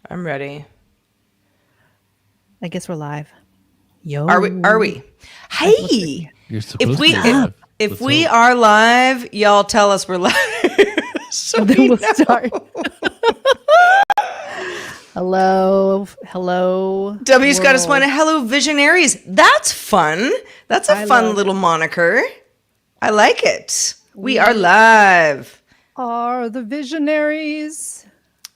I'm ready. I guess we're live. Are we? Are Yo. we? Hey, You're if supposed to we be if live. if Let's we hope. are live, y'all tell us we're live, so And then we we'll know. start. Hello. Hello. W's got us one. world. Hello, visionaries. That's fun. That's a I fun love little moniker. I like it. We We- are live. Are the visionaries.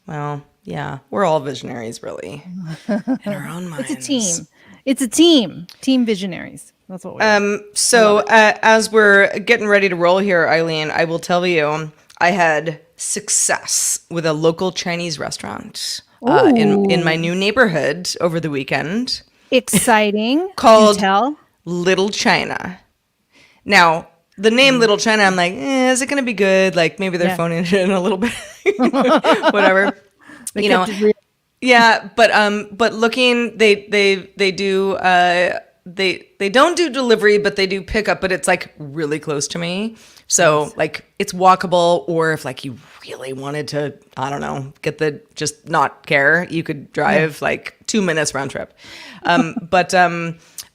Well, yeah, we're all visionaries, really, in our own minds. It's a team. It's a team. Team visionaries. That's what we are. So as we're getting ready to roll here, Eileen, I will tell you, I had success with a local Chinese restaurant in my new neighborhood over the weekend Exciting. called Do tell. Little China. Now, the name Little China, I'm like, is it going to be good? Like maybe they're Yeah. phoning it in a little bit, whatever. They You know, kept it real. yeah, but looking, they do they don't do delivery, but they do pickup, but it's like really close to me. So like it's walkable, or if like you really wanted to, I don't know, get the just not care, you could drive like 2 minutes round trip.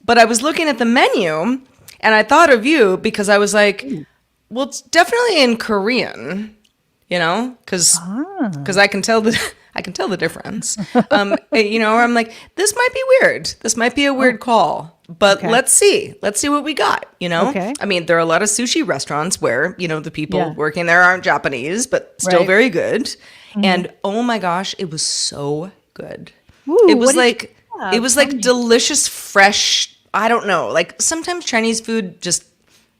But I was looking at the menu and I thought of you because I was like, well, it's definitely in Korean, you know, because I can tell the difference. You know, or I'm like, this might be weird. This might be a weird call, but Okay. let's see what we got. You know, Okay. I mean, there are a lot of sushi restaurants where you know the people Yeah. working there aren't Japanese, but still Right. very good. And oh my gosh, it was so good. Ooh, it was what did you like have? it was Tell like me. delicious, fresh. I don't know. Like sometimes Chinese food just,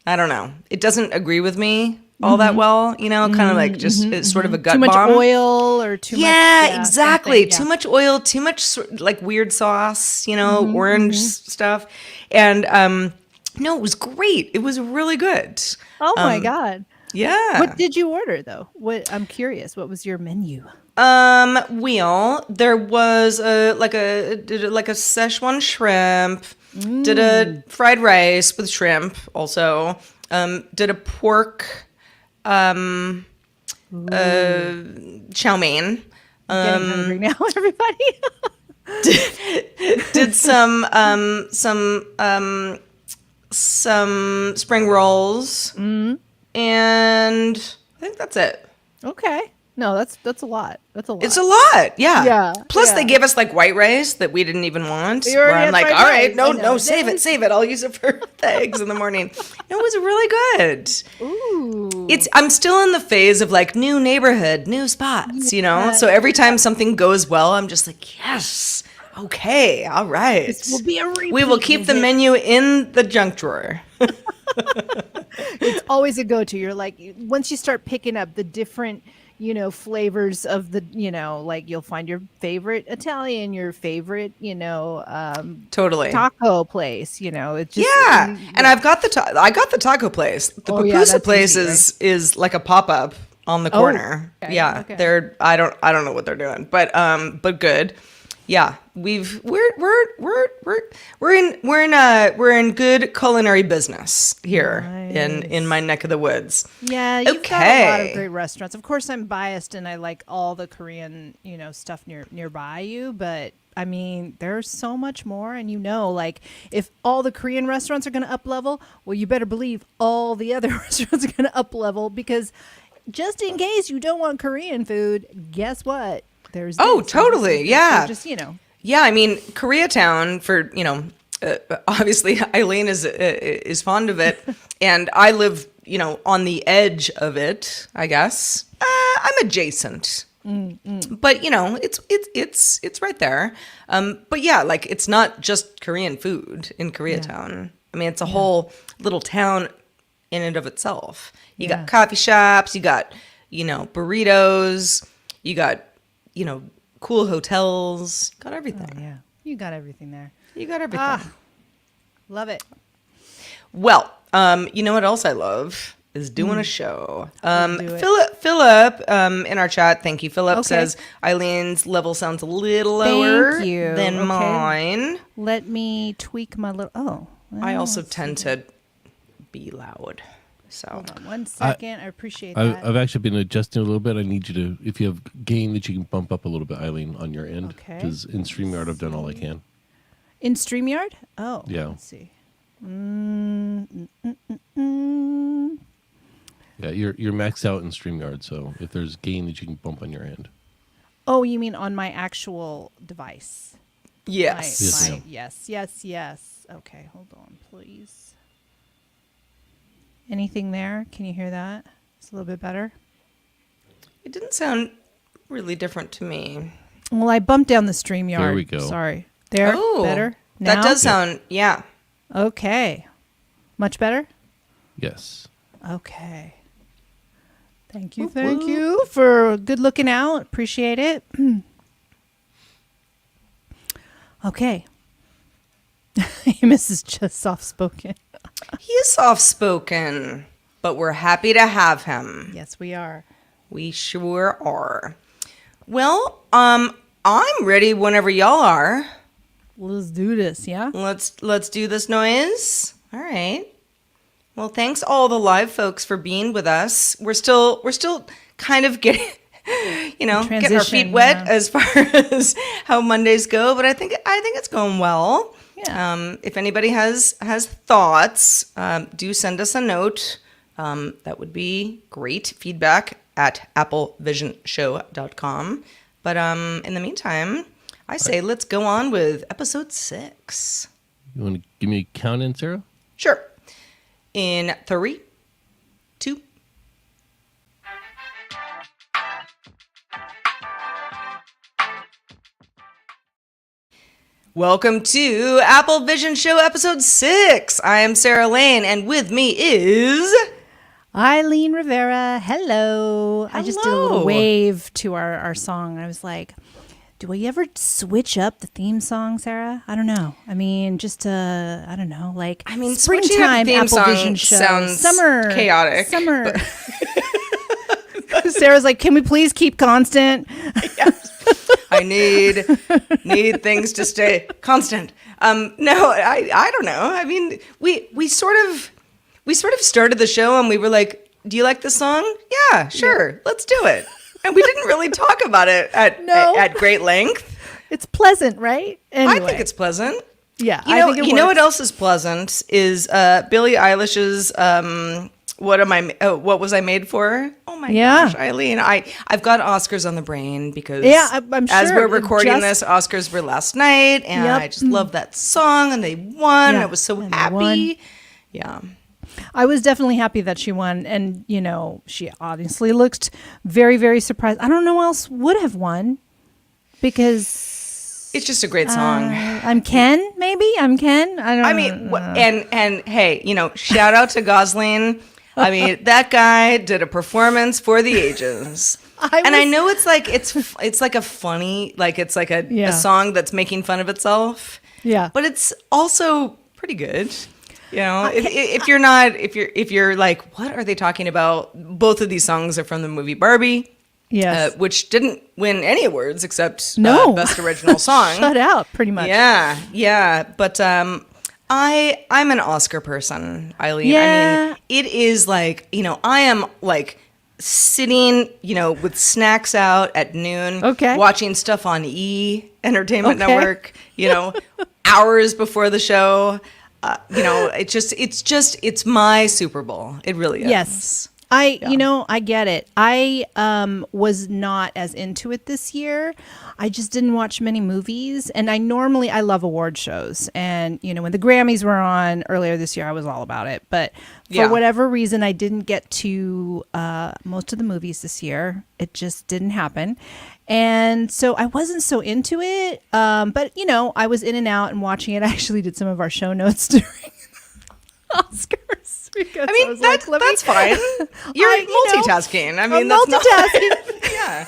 I don't know. It doesn't agree with me all that well. You know, kind of like just it's sort of a gut Too much bomb. oil or too much. Yeah, exactly. something, Too much oil, too much like weird sauce, you know, orange stuff. And no, it was great. It was really good. Oh my God. Yeah. What did you order though? What I'm curious. What was your menu? Wheel. There was like a Szechuan shrimp. Did a fried rice with shrimp also. Did a pork chow mein. Getting hungry now, everybody. Did some spring rolls. And I think that's it. Okay. No, that's a lot. That's a lot. It's a lot, yeah. Yeah, Plus, yeah. they gave us like white rice that we didn't even want. You Where already I'm had like, fried all right, rice. no, I know. save it. I'll use it for the eggs in the morning. It was really good. Ooh. I'm still in the phase of like new neighborhood, new spots, you know. So every time something goes well, I'm just like, yes, okay, all right. This will be a repeat. We will keep the visit. menu in the junk drawer. It's always a go-to. You're like, once you start picking up the different, flavors of the, like you'll find your favorite Italian, your favorite, Totally. taco place. It's just Yeah, and I got the taco place. The Oh, yeah, pupusa that's place easy, is like a pop up on the corner. okay, Yeah, okay. they're I don't know what they're doing, but good. Yeah, we're in good culinary business here in my neck of the woods. Yeah, you've got a lot of Okay. great restaurants. Of course, I'm biased and I like all the Korean, stuff nearby you, but I mean, there's so much more. And like if all the Korean restaurants are going to up level, well, you better believe all the other restaurants are going to up level because just in case you don't want Korean food, guess what? There's Oh, this. totally. So Yeah. just Yeah, I mean Koreatown for obviously Eileen is fond of it, and I live on the edge of it. I guess I'm adjacent, but it's right there. But yeah, like it's not just Korean food in Koreatown. I mean, it's a whole little town in and of itself. You Yeah. got coffee shops, you got burritos, you got cool hotels, got everything. yeah, you got everything there. You got everything. Love it. Well, you know what else I love is doing a show. Do it. Philip, in our chat, thank you. Philip Okay. says Eileen's level sounds a little lower Thank you. than Okay. mine. Let me tweak my little. Oh, I well, also let's tend see. to be loud. So Hold on 1 second. I appreciate that. I've actually been adjusting a little bit. I need you to, if you have gain that you can bump up a little bit, Eileen, on your end. Okay. Because in StreamYard, I've done all I can. In StreamYard? Oh, Yeah. let's see. Yeah, you're maxed out in StreamYard, so if there's gain that you can bump on your end. Oh, you mean on my actual device? yes. Yes, ma'am. Yes. Okay, hold on, please. Anything there? Can you hear that? It's a little bit better. It didn't sound really different to me. Well, I bumped down the StreamYard. There we go. Sorry. There? Oh, Better? Now? that does sound, yeah. Okay. Much better? Yes. Okay. Thank you. Whoop, Thank whoop. you for good looking out. Appreciate it. Okay. Amos is just soft spoken. He is soft-spoken, but we're happy to have him. Yes, we are. We sure are. Well, I'm ready whenever y'all are. Let's do this, yeah? Let's do this noise. All right. Well, thanks all the live folks for being with us. We're still kind of getting getting our feet Transition, wet yeah. as far as how Mondays go, but I think it's going well. Yeah. If anybody has thoughts, do send us a note. That would be great. Feedback at applevisionshow.com. But in the meantime, I say let's go on with episode 6. You want to give me a count in, Sarah? Sure. In 3, 2. Welcome to Apple Vision Show episode 6. I am Sarah Lane, and with me is Eileen Rivera. Hello. I just did a little Hello. wave to our song. I was like, do we ever switch up the theme song, Sarah? I don't know. I mean, just I don't know, like switching up the springtime theme Apple song Vision Show. sounds Summer. chaotic, Summer. Sarah's like, can we please keep constant? I need things to stay constant. No, I don't know. I mean, we sort of started the show and we were like, do you like this song? Yeah, sure. Let's do it. And we didn't really talk about it at great length. It's pleasant, right? Anyway. I think it's pleasant. Yeah. You I think know what else is pleasant is Billie Eilish's what was I made for? Oh my gosh, Eileen. I've got Oscars on the brain because I'm sure as we're recording this, Oscars were last night and I just love that song and they won. I was so happy. Yeah. I was definitely happy that she won, and she obviously looked very, very surprised. I don't know who else would have won because it's just a great song. I'm Ken, maybe. I'm Ken. I don't. I mean, and hey, shout out to Gosling. I mean, that guy did a performance for the ages. I know it's like a funny, like it's like a song that's making fun of itself. Yeah, but it's also pretty good. If you're like, what are they talking about? Both of these songs are from the movie Barbie, which didn't win any awards except Best Original Song. Shut out, pretty much. Yeah. But I'm an Oscar person, Eileen. Yeah. I mean, it is like, I am like sitting, with snacks out at noon, watching stuff on Entertainment Network, hours before the show. It's my Super Bowl. It really is. Yes. I get it. I was not as into it this year. I just didn't watch many movies, and I love award shows. And when the Grammys were on earlier this year, I was all about it. But for whatever reason, I didn't get to most of the movies this year. It just didn't happen. And so I wasn't so into it. But I was in and out and watching it. I actually did some of our show notes during Oscars. Because that's fine. You're multitasking. I mean, that's multitasking. Yeah.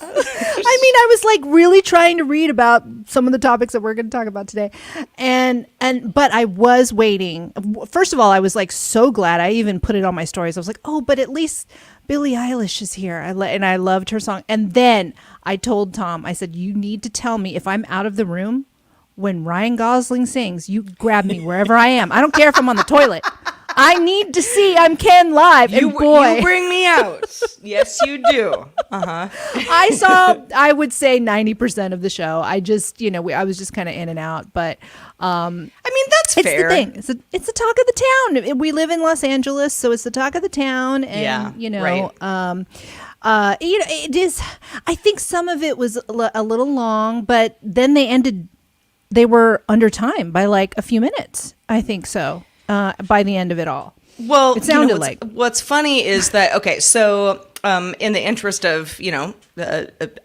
I was like really trying to read about some of the topics that we're going to talk about today. But I was waiting. First of all, I was like so glad. I even put it on my stories. I was like, oh, but at least Billie Eilish is here. And I loved her song. And then I told Tom, I said, you need to tell me if I'm out of the room when Ryan Gosling sings, you grab me wherever I am. I don't care if I'm on the toilet. I need to see I'm Ken live. And boy, you bring me out. Yes, you do. I saw, I would say 90% of the show. I just, I was just kind of in and out. But I mean, that's it's fair. the thing. It's the talk of the town. We live in Los Angeles, so it's the talk of the town. And, right. It is, I think some of it was a little long, but then they were under time by like a few minutes. I think so. By the end of it all. Well, it sounded like. What's funny is that, okay, so in the interest of,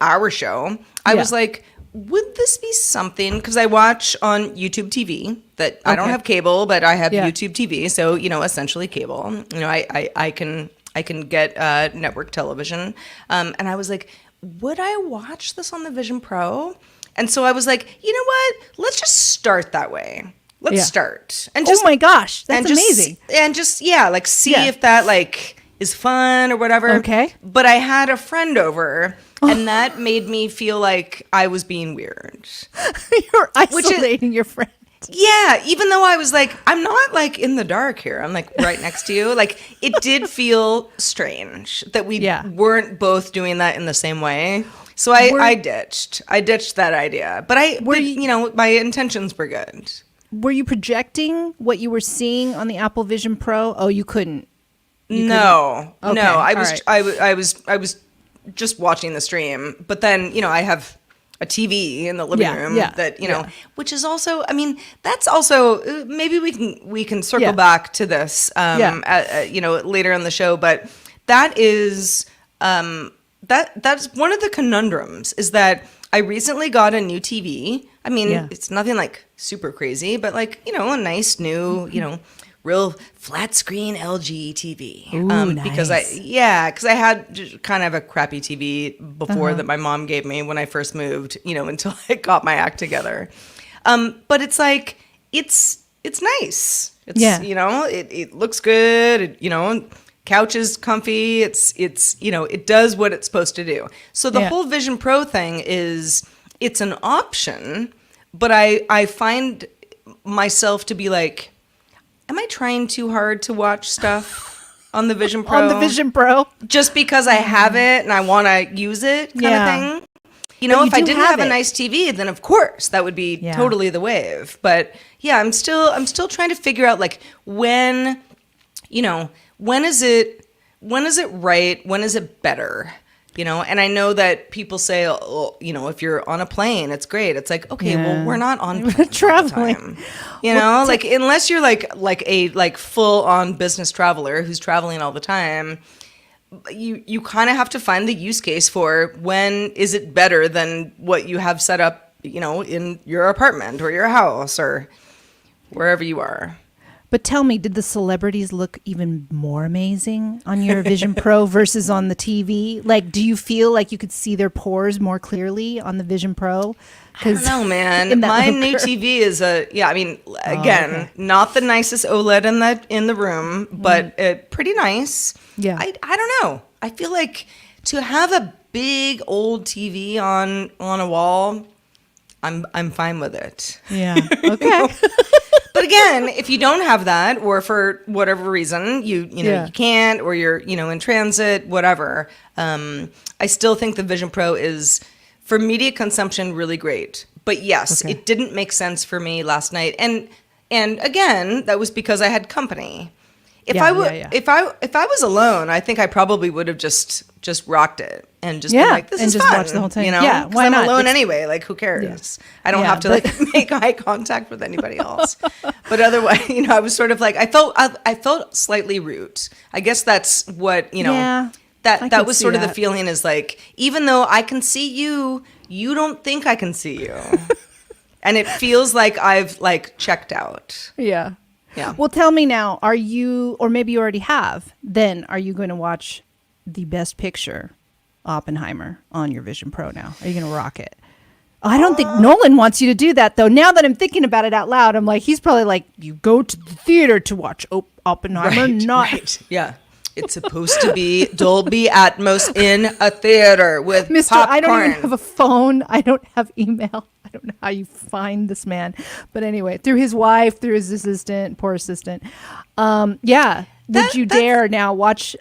our show, I was like, would this be something? Because I watch on YouTube TV that I don't have cable, but I have YouTube TV. So, essentially cable. I can get network television. And I was like, would I watch this on the Vision Pro? And so I was like, you know what? Let's just start that way. Let's start. And just, oh my gosh, that's amazing. See if that is fun or whatever. Okay. But I had a friend over and that made me feel like I was being weird. You're isolating your friend. Yeah, even though I was like, I'm not like in the dark here. I'm like right next to you. Like it did feel strange that we weren't both doing that in the same way. So I ditched that idea. But my intentions were good. Were you projecting what you were seeing on the Apple Vision Pro? Oh, you couldn't. No. Okay. No. I was just watching the stream. But then, I have a TV in the living room that, which is also, I mean, that's also, maybe we can circle back to this, later in the show. But that is, that's one of the conundrums is that I recently got a new TV. I mean, it's nothing like super crazy, but a nice new, real flat screen LG TV. Ooh, nice. Because I had kind of a crappy TV before that my mom gave me when I first moved, until I got my act together. But it's like, it's nice. It's, it looks good. Couch is comfy. It does what it's supposed to do. So the whole Vision Pro thing it's an option, but I find myself to be like, am I trying too hard to watch stuff on the Vision Pro? On the Vision Pro? Just because I have it and I want to use it kind of thing? If I didn't have a nice TV, then of course that would be totally the wave. But yeah, I'm still trying to figure out like when is it right? When is it better? And I know that people say, if you're on a plane, it's great. It's like, okay, well, we're not on traveling. All the time. Like unless you're like a full on business traveler who's traveling all the time, you kind of have to find the use case for when is it better than what you have set up, in your apartment or your house or wherever you are. But tell me, did the celebrities look even more amazing on your Vision Pro versus on the TV? Like, do you feel like you could see their pores more clearly on the Vision Pro? I don't know, man. My new TV is not the nicest OLED in the room, but pretty nice. Yeah. I don't know. I feel like to have a big old TV on a wall, I'm fine with it. Yeah. Okay. But again, if you don't have that, or for whatever reason you can't, or you're in transit, whatever, I still think the Vision Pro is for media consumption really great. But yes, it didn't make sense for me last night, and again, that was because I had company. If I was alone, I think I probably would have just rocked it and just been like, this is just fun. Watch the whole time. Yeah, why not? I'm alone anyway. Like, who cares? I don't have to make eye contact with anybody else. But otherwise, I was sort of like, I felt slightly rude. I guess that's what that was sort of the feeling is like, even though I can see you, you don't think I can see you, and it feels like I've checked out. Yeah. Yeah. Well, tell me now, are you, or maybe you already have, then are you going to watch the Best Picture Oppenheimer on your Vision Pro now? Are you going to rock it? I don't think Nolan wants you to do that, though. Now that I'm thinking about it out loud, I'm like, he's probably like, you go to the theater to watch Oppenheimer, not. Right. Yeah. It's supposed to be Dolby Atmos in a theater with Mister, popcorn. I don't even have a phone. I don't have email. I don't know how you find this man. But anyway, through his wife, through his assistant, poor assistant. Yeah. Would you dare now watch?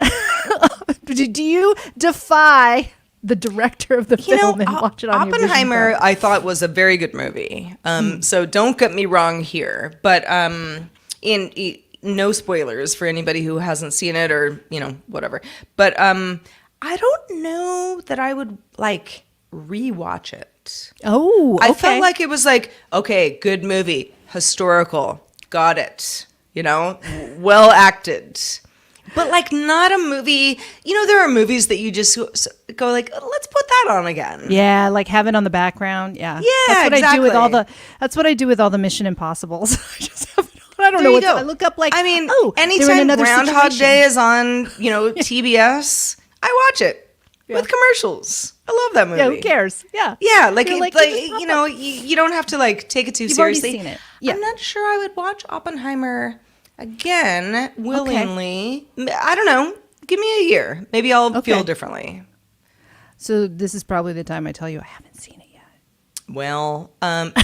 Do you defy the director of the film and watch it on your Vision Oppenheimer, Pro? I thought was a very good movie. So don't get me wrong here, but no spoilers for anybody who hasn't seen it or whatever. But I don't know that I would like rewatch it. Oh, okay. I felt like it was like, okay, good movie, historical, got it. Well acted. But like not a movie, there are movies that you just go like, let's put that on again. Yeah, like have it on the background. Yeah. Yeah, that's what exactly. I do with that's what I do with all the Mission Impossibles. I just have it on. I don't There know you go. I look up like, I mean, they're in anytime another Groundhog situation. Day is on, TBS, I watch it with commercials. I love that movie. Yeah, who cares? Yeah. Yeah, like, You're like, just pop up. you don't have to like take it too You've already seriously. seen it. Yeah. I'm not sure I would watch Oppenheimer again willingly. I don't know. Give me a year. Maybe I'll feel differently. So this is probably the time I tell you I haven't seen it yet. Well,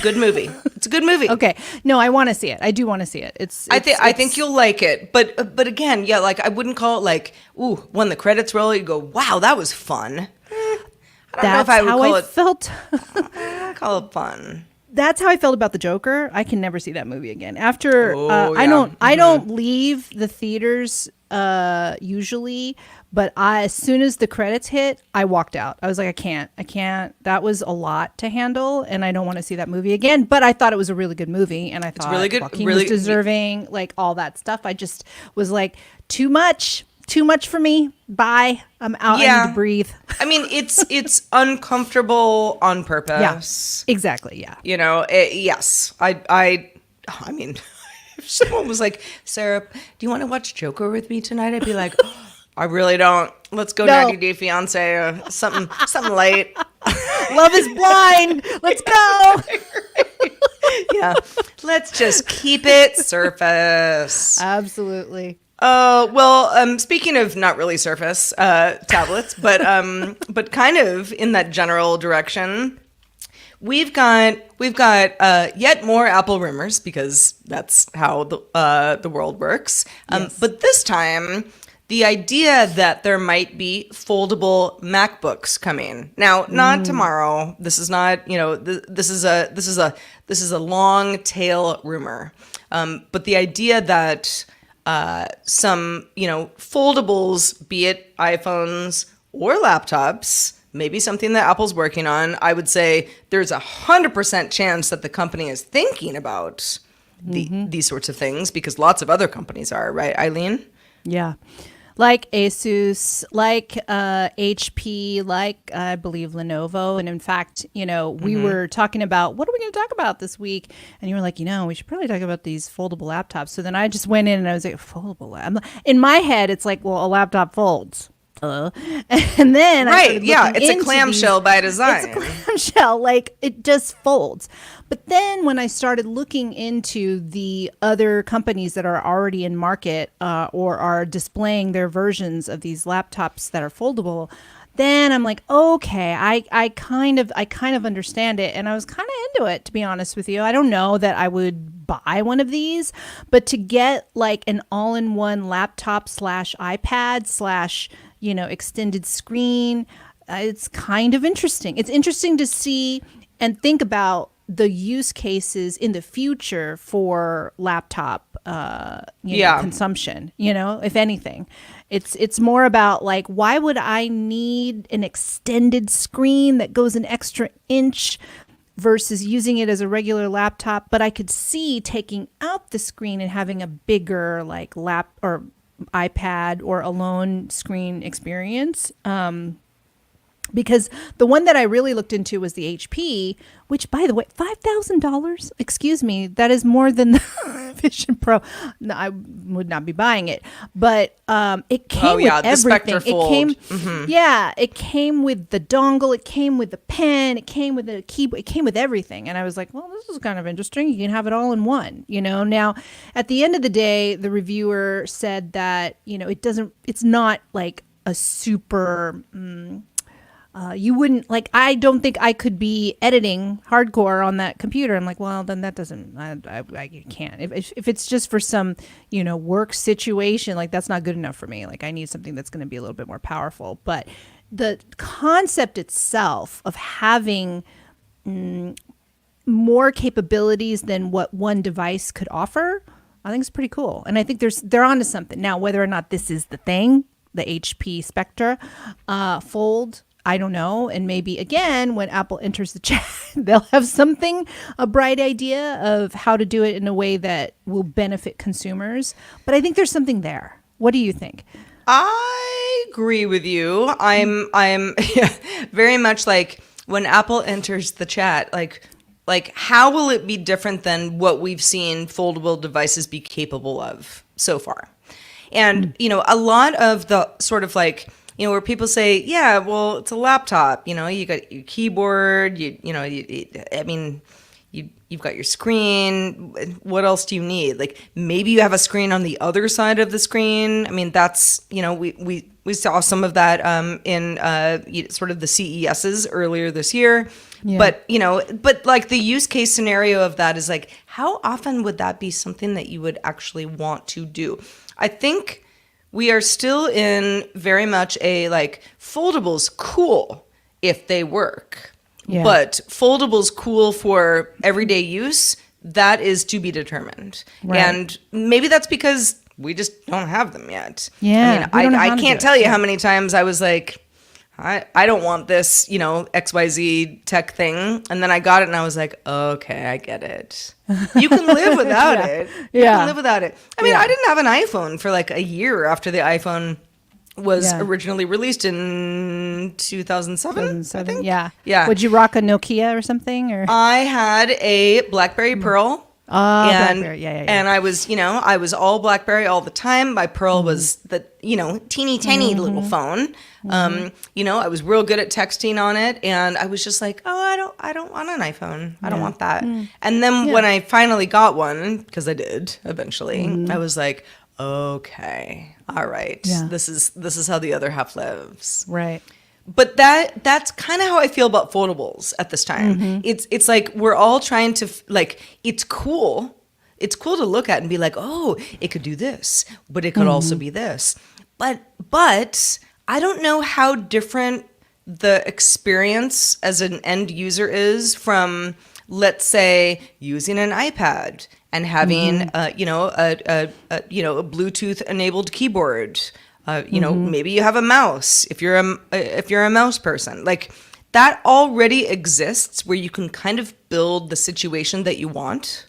good movie. It's a good movie. Okay. No, I want to see it. I do want to see it. I think you'll like it. But again, yeah, like I wouldn't call it like, ooh, when the credits roll, you go, wow, that was fun. I don't know if I would call it. Felt. I call it fun. That's how I felt about the Joker. I can never see that movie again. After yeah. I don't leave the theaters usually, but as soon as the credits hit, I walked out. I was like, I can't. That was a lot to handle, and I don't want to see that movie again. But I thought it was a really good movie, and I thought really good, Joaquin really was deserving, like all that stuff. I just was like, too much for me. Bye. I'm out. I need to breathe. I mean, it's uncomfortable on purpose. Yeah, exactly. Yeah. Yes. I mean, if someone was like, Sarah, do you want to watch Joker with me tonight? I'd be like, oh, I really don't. Let's go 90 Day Fiance or something light. Love is Blind. Let's go. Yeah. Let's just keep it surface. Absolutely. Speaking of not really surface tablets, but kind of in that general direction, we've got yet more Apple rumors because that's how the world works. Yes. But this time, the idea that there might be foldable MacBooks coming. Now, not tomorrow. This is not, this is a long tail rumor. But the idea that some, foldables, be it iPhones or laptops, maybe something that Apple's working on, I would say there's 100% chance that the company is thinking about these sorts of things because lots of other companies are, right, Eileen? Yeah. Like Asus, like HP, like I believe Lenovo. And in fact, we were talking about what are we going to talk about this week? And you were like, we should probably talk about these foldable laptops. So then I just went in and I was like, foldable. In my head, it's like, well, a laptop folds. And then it's a clamshell by design. It's a clamshell, like it just folds. But then when I started looking into the other companies that are already in market or are displaying their versions of these laptops that are foldable, then I'm like, okay, I kind of understand it, and I was kind of into it, to be honest with you. I don't know that I would buy one of these, but to get like an all-in-one laptop / iPad / extended screen, it's kind of interesting. It's interesting to see and think about the use cases in the future for laptop consumption, if anything. It's more about like, why would I need an extended screen that goes an extra inch versus using it as a regular laptop? But I could see taking out the screen and having a bigger like lap or iPad or alone screen experience. Because the one that I really looked into was the HP, which, by the way, $5,000. Excuse me, that is more than the Vision Pro. No, I would not be buying it, but it came with the everything. Spectre Fold. It came with the dongle, it came with the pen, it came with the keyboard, it came with everything. And I was like, well, this is kind of interesting. You can have it all in one. Now, at the end of the day, the reviewer said that it's not like a super. You wouldn't I don't think I could be editing hardcore on that computer. I'm like, well, then that doesn't, I can't. If it's just for some, work situation, like that's not good enough for me. Like I need something that's going to be a little bit more powerful. But the concept itself of having more capabilities than what one device could offer, I think is pretty cool. And I think they're onto something. Now, whether or not this is the thing, the HP Spectre Fold, I don't know. And maybe, again, when Apple enters the chat, they'll have a bright idea of how to do it in a way that will benefit consumers. But I think there's something there. What do you think? I agree with you. I'm very much like when Apple enters the chat, like how will it be different than what we've seen foldable devices be capable of so far? And, a lot of the sort of where people say, yeah, well, it's a laptop, you got your keyboard, you've got your screen. What else do you need? Like maybe you have a screen on the other side of the screen. I mean, that's, we saw some of that in sort of the CESs earlier this year. Yeah. But like the use case scenario of that is like, how often would that be something that you would actually want to do? I think we are still in very much a foldables cool if they work, but foldables cool for everyday use, that is to be determined. Right. And maybe that's because we just don't have them yet. Yeah, I can't tell you how many times I was like, I don't want this, XYZ tech thing. And then I got it and I was like, okay, I get it. You can live without it. You can live without it. I mean, I didn't have an iPhone for like a year after the iPhone was originally released in 2007, I think. Yeah. Would you rock a Nokia or something? Or I had a BlackBerry Pearl. BlackBerry. And I was all BlackBerry all the time. My Pearl was the, teeny tiny little phone. I was real good at texting on it, and I was just like, oh, I don't want an iPhone. I don't want that. And then when I finally got one, because I did eventually, I was like, okay, all right, this is how the other half lives. Right. But that's kind of how I feel about foldables at this time. It's like we're all trying to it's cool. It's cool to look at and be like, oh, it could do this, but it could also be this. But I don't know how different the experience as an end user is from, let's say, using an iPad and having a Bluetooth enabled keyboard. Maybe you have a mouse if you're a mouse person. Like that already exists where you can kind of build the situation that you want.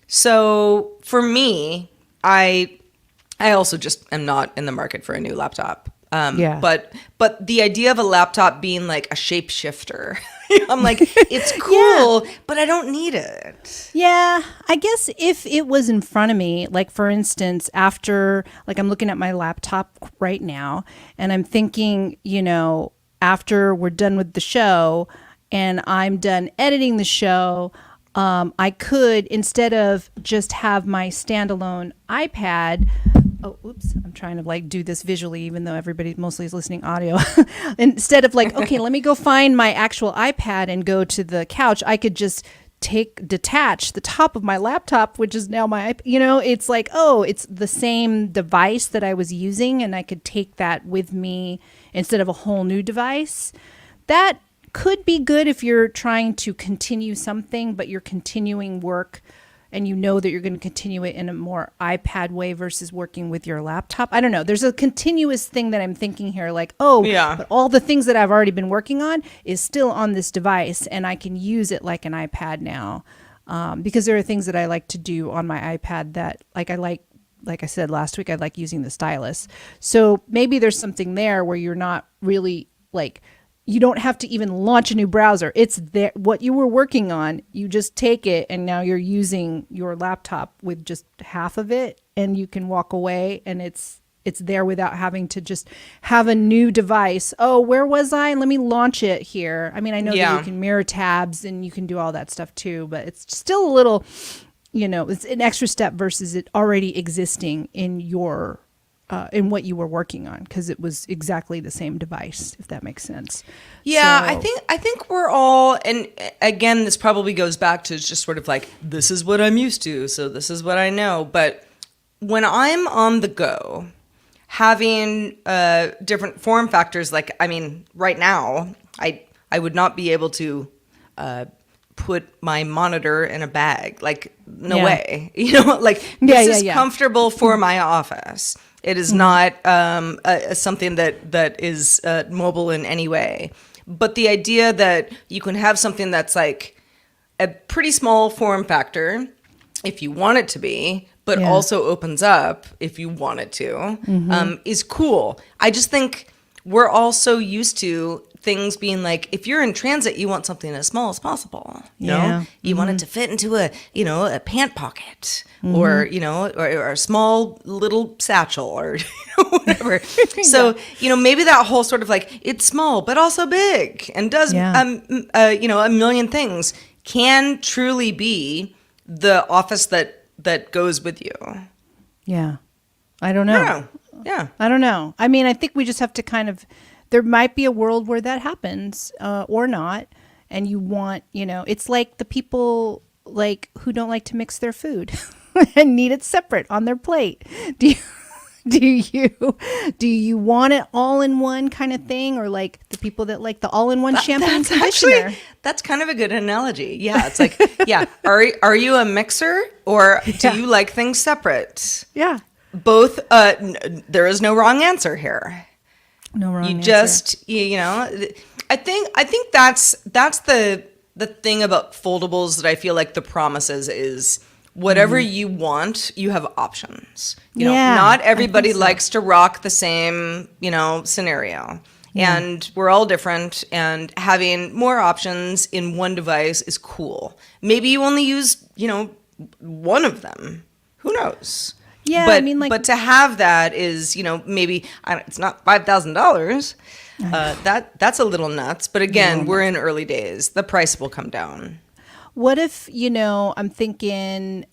So for me, I also just am not in the market for a new laptop. But the idea of a laptop being like a shapeshifter, I'm like, it's cool, but I don't need it. Yeah, I guess if it was in front of me, like for instance, after, like I'm looking at my laptop right now and I'm thinking, after we're done with the show and I'm done editing the show, I could, instead of just have my standalone iPad, I'm trying to do this visually, even though everybody mostly is listening audio. Instead of okay, let me go find my actual iPad and go to the couch, I could just detach the top of my laptop, which is now my, it's like, oh, it's the same device that I was using, and I could take that with me instead of a whole new device. That could be good if you're trying to continue something, but you're continuing work and that you're going to continue it in a more iPad way versus working with your laptop. I don't know. There's a continuous thing that I'm thinking here, but all the things that I've already been working on is still on this device, and I can use it like an iPad now, because there are things that I like to do on my iPad that like I said last week, I like using the stylus. So maybe there's something there where you're not really you don't have to even launch a new browser. It's there. What you were working on, you just take it, and now you're using your laptop with just half of it, and you can walk away, and it's there without having to just have a new device. Oh, where was I? Let me launch it here. I mean, I know that you can mirror tabs and you can do all that stuff too, but it's still a little, it's an extra step versus it already existing in your in what you were working on, because it was exactly the same device, if that makes sense. Yeah, So, I think we're all, and again, this probably goes back to just sort of like, this is what I'm used to, so this is what I know. But when I'm on the go, having different form factors, like, I mean, right now, I would not be able to put my monitor in a bag. Like, no way. Like, this is comfortable for my office. It is not something that is mobile in any way. But the idea that you can have something that's like a pretty small form factor, if you want it to be, but also opens up if you want it to, is cool. I just think we're all so used to things being like, if you're in transit, you want something as small as possible. You know, you want it to fit into a pant pocket, or or a small little satchel, or whatever. So maybe that whole sort of like, it's small but also big and does a million things, can truly be the office that goes with you. Yeah, I don't know. Yeah, I don't know. I mean, I think we just have to kind of. There might be a world where that happens, or not, and you want, it's like the people like who don't like to mix their food and need it separate on their plate. Do you want it all in one kind of thing, or like the people that like the all in one shampoo and conditioner? Actually, that's kind of a good analogy. Yeah, it's like, are you a mixer, or do you like things separate? Yeah, both. There is no wrong answer here. No wrong answer. You just, I think that's the thing about foldables that I feel like the promises is whatever you want, you have options. Not everybody likes to rock the same, scenario. And we're all different, and having more options in one device is cool. Maybe you only use, one of them. Who knows? Yeah, but but to have that is, maybe it's not $5,000. That's a little nuts. But again, we're in early days. The price will come down. What if, I'm thinking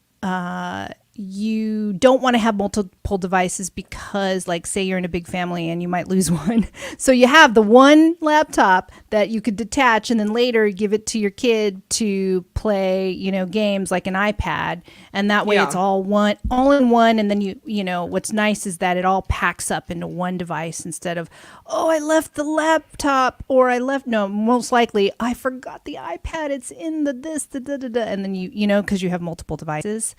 you don't want to have multiple devices because, like, say you're in a big family and you might lose one. So you have the one laptop that you could detach and then later give it to your kid to play, games like an iPad. And that way it's all in one. And then what's nice is that it all packs up into one device instead of, oh, I left the laptop, or most likely I forgot the iPad. It's in the this, the da da da. And then because you have multiple devices.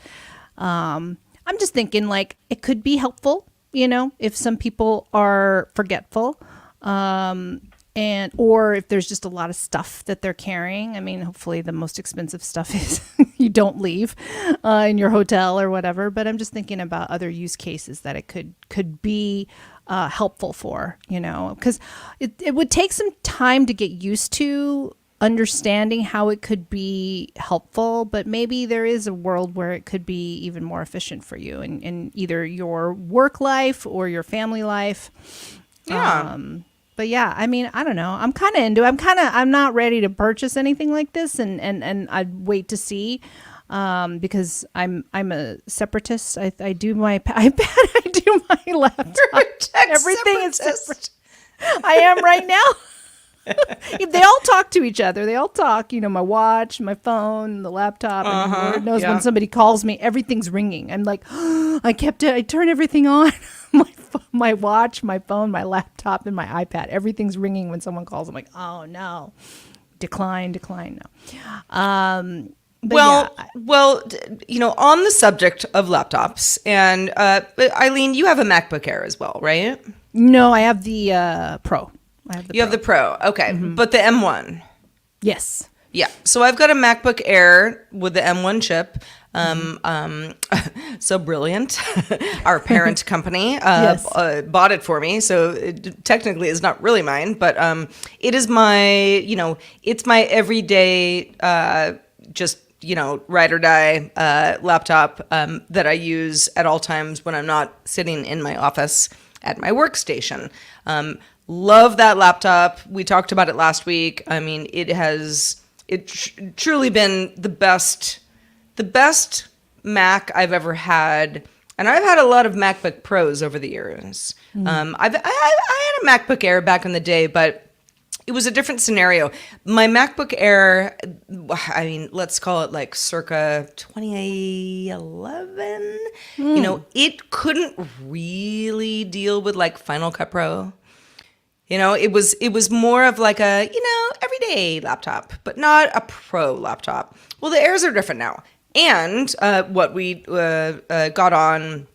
I'm just thinking, like, it could be helpful, if some people are forgetful, or if there's just a lot of stuff that they're carrying. I mean, hopefully the most expensive stuff is you don't leave in your hotel or whatever. But I'm just thinking about other use cases that it could be helpful for, because it would take some time to get used to understanding how it could be helpful, but maybe there is a world where it could be even more efficient for you in either your work life or your family life. Yeah. But yeah, I mean, I don't know. I'm kind of into it. I'm not ready to purchase anything like this, and I'd wait to see, because I'm a separatist. I do my iPad, I do my laptop. Everything is separate. I am right now. They all talk to each other. They all talk, my watch, my phone, the laptop, and Lord knows when somebody calls me, everything's ringing. I'm like, I turn everything on. My watch, my phone, my laptop, and my iPad. Everything's ringing when someone calls. I'm like, oh no, decline, no. Well, on the subject of laptops, and Eileen, you have a MacBook Air as well, right? No, I have the Pro. You have the Pro, okay, but the M1. Yes. Yeah. So I've got a MacBook Air with the M1 chip. So Brilliant, our parent company, Yes. bought it for me. So it technically is not really mine, but it is my, it's my everyday, just, ride or die laptop that I use at all times when I'm not sitting in my office at my workstation. Love that laptop. We talked about it last week. I mean, it's truly been the best Mac I've ever had. And I've had a lot of MacBook Pros over the years. I had a MacBook Air back in the day, but it was a different scenario. My MacBook Air, I mean, let's call it like circa 2011. It couldn't really deal with like Final Cut Pro. It was more of like a, everyday laptop, but not a pro laptop. Well, the Airs are different now. And what we got on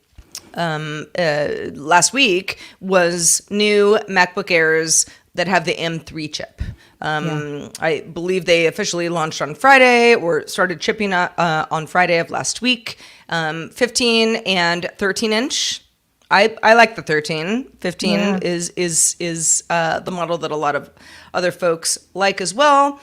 last week was new MacBook Airs that have the M3 chip. I believe they officially launched on Friday or started shipping on Friday of last week. 15 and 13 inch. I like the 13. 15 is the model that a lot of other folks like as well.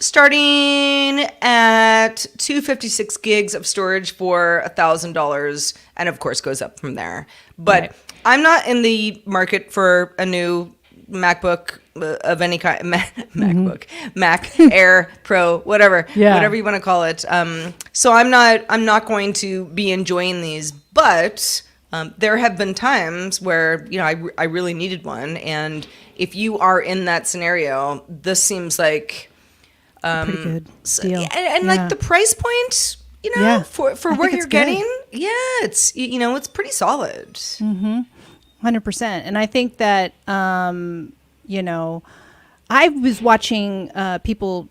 Starting at 256 gigs of storage for $1,000, and of course goes up from there. But I'm not in the market for a new MacBook of any kind. Mac Air Pro, whatever you want to call it. So I'm not going to be enjoying these, but there have been times where I really needed one, and if you are in that scenario, this seems like pretty good deal. And like the price point, for what you're getting, it's it's pretty solid. 100%. And I think that I was watching people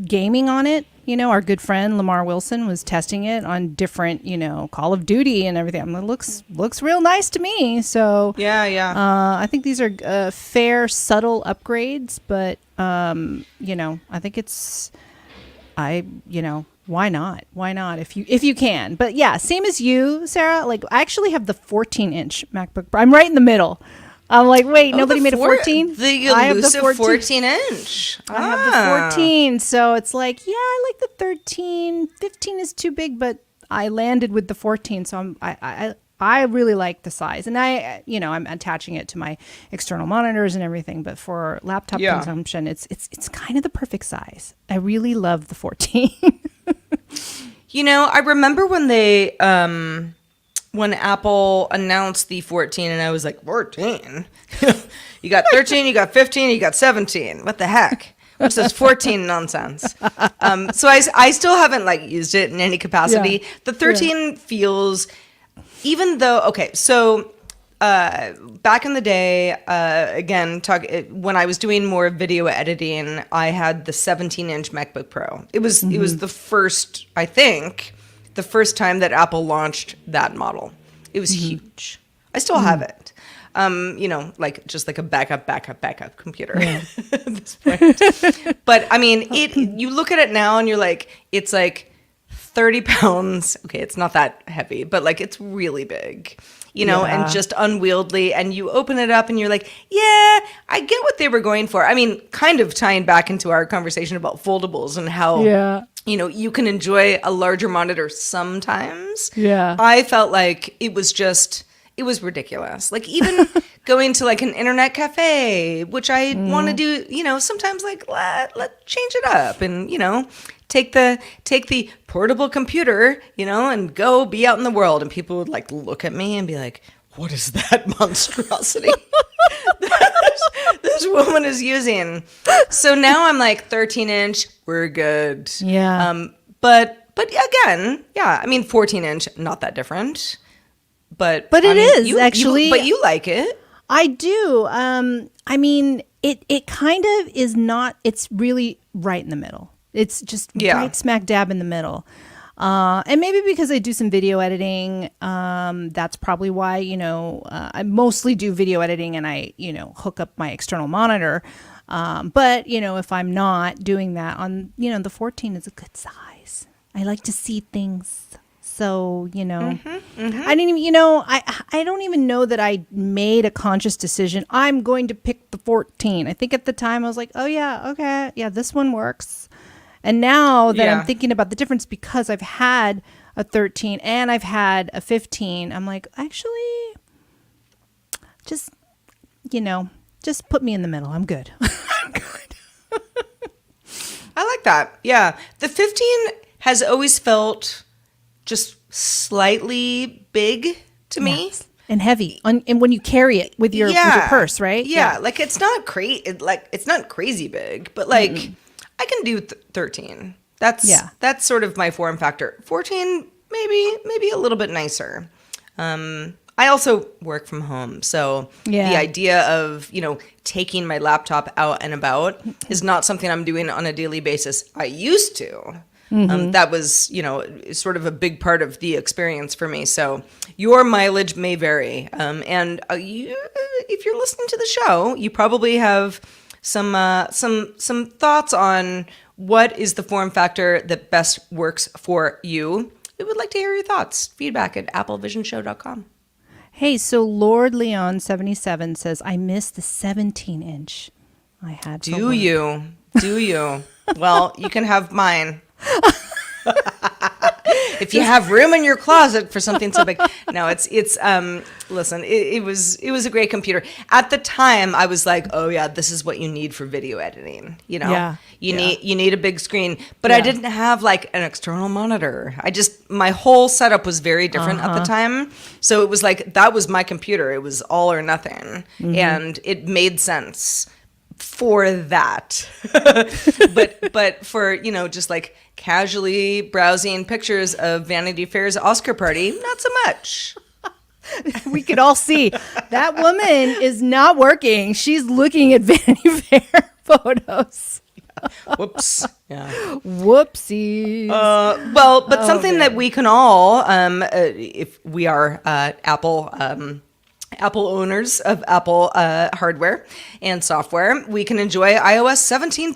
gaming on it. Our good friend Lamar Wilson was testing it on different, Call of Duty and everything. I mean, it looks real nice to me. So I think these are fair, subtle upgrades, but I think why not? Why not if you can? But yeah, same as you, Sarah. Like I actually have the 14-inch MacBook Pro. I'm right in the middle. I'm like, wait, nobody made a 14? The elusive 14-inch. I have the 14, so it's like, yeah, I like the 13. 15 is too big, but I landed with the 14, so I really like the size, and I'm attaching it to my external monitors and everything. But for laptop consumption, it's kind of the perfect size. I really love the 14. I remember when they. When Apple announced the 14, and I was like, 14? You got 13, you got 15, you got 17. What the heck? What's this 14 nonsense? So I still haven't used it in any capacity. Yeah. The 13 feels, even though, okay, so back in the day, again, when I was doing more video editing, I had the 17-inch MacBook Pro. It was the first, I think, the first time that Apple launched that model. It was huge. I still have it. Just like a backup computer at this point. But I mean, you look at it now and you're like, it's like 30 pounds. Okay, it's not that heavy, but it's really big, and just unwieldy. And you open it up and you're like, yeah, I get what they were going for. I mean, kind of tying back into our conversation about foldables and how you can enjoy a larger monitor sometimes. Yeah. I felt like it was ridiculous. Like even going to an internet cafe, which I want to do, sometimes let's change it up and, take the portable computer, and go be out in the world. And people would look at me and be like, what is that monstrosity this woman is using? So now I'm 13-inch, we're good. Yeah. But again, I mean, 14-inch, not that different. But it is actually. But you like it. I do. I mean, it kind of is not. It's really right in the middle. It's just right smack dab in the middle. And maybe because I do some video editing, that's probably why, I mostly do video editing and I, hook up my external monitor. But, if I'm not doing that on, the 14 is a good size. I like to see things. So, I didn't even, I don't even know that I made a conscious decision. I'm going to pick the 14. I think at the time I was like, oh yeah, okay. Yeah, this one works. And now that I'm thinking about the difference, because I've had a 13 and I've had a 15, I'm like, actually, just put me in the middle. I'm good. I'm good. I like that. Yeah. The 15 has always felt just slightly big to me. And heavy. And when you carry it with your purse, right? Yeah. Like it's not it's not crazy big, but like I can do 13. That's sort of my form factor. 14, maybe a little bit nicer. I also work from home, so the idea of, taking my laptop out and about is not something I'm doing on a daily basis. I used to. That was, sort of a big part of the experience for me. So your mileage may vary. And if you're listening to the show, you probably have some thoughts on what is the form factor that best works for you. We would like to hear your thoughts. Feedback at applevisionshow.com. Hey, so Lord Leon 77 says, I miss the 17-inch I had. Do you? Well, you can have mine. If you have room in your closet for something so big. No, it's listen, it was a great computer. At the time I was like, oh yeah, this is what you need for video editing. You need a big screen. But I didn't have like an external monitor. My whole setup was very different at the time. So it was like, that was my computer. It was all or nothing. And it made sense for that. but for, just like casually browsing pictures of Vanity Fair's Oscar party, not so much. We could all see that woman is not working. She's looking at Vanity Fair photos. Whoops. Yeah. Whoopsies. But something that we can all, if we are Apple owners of Apple hardware and software, we can enjoy iOS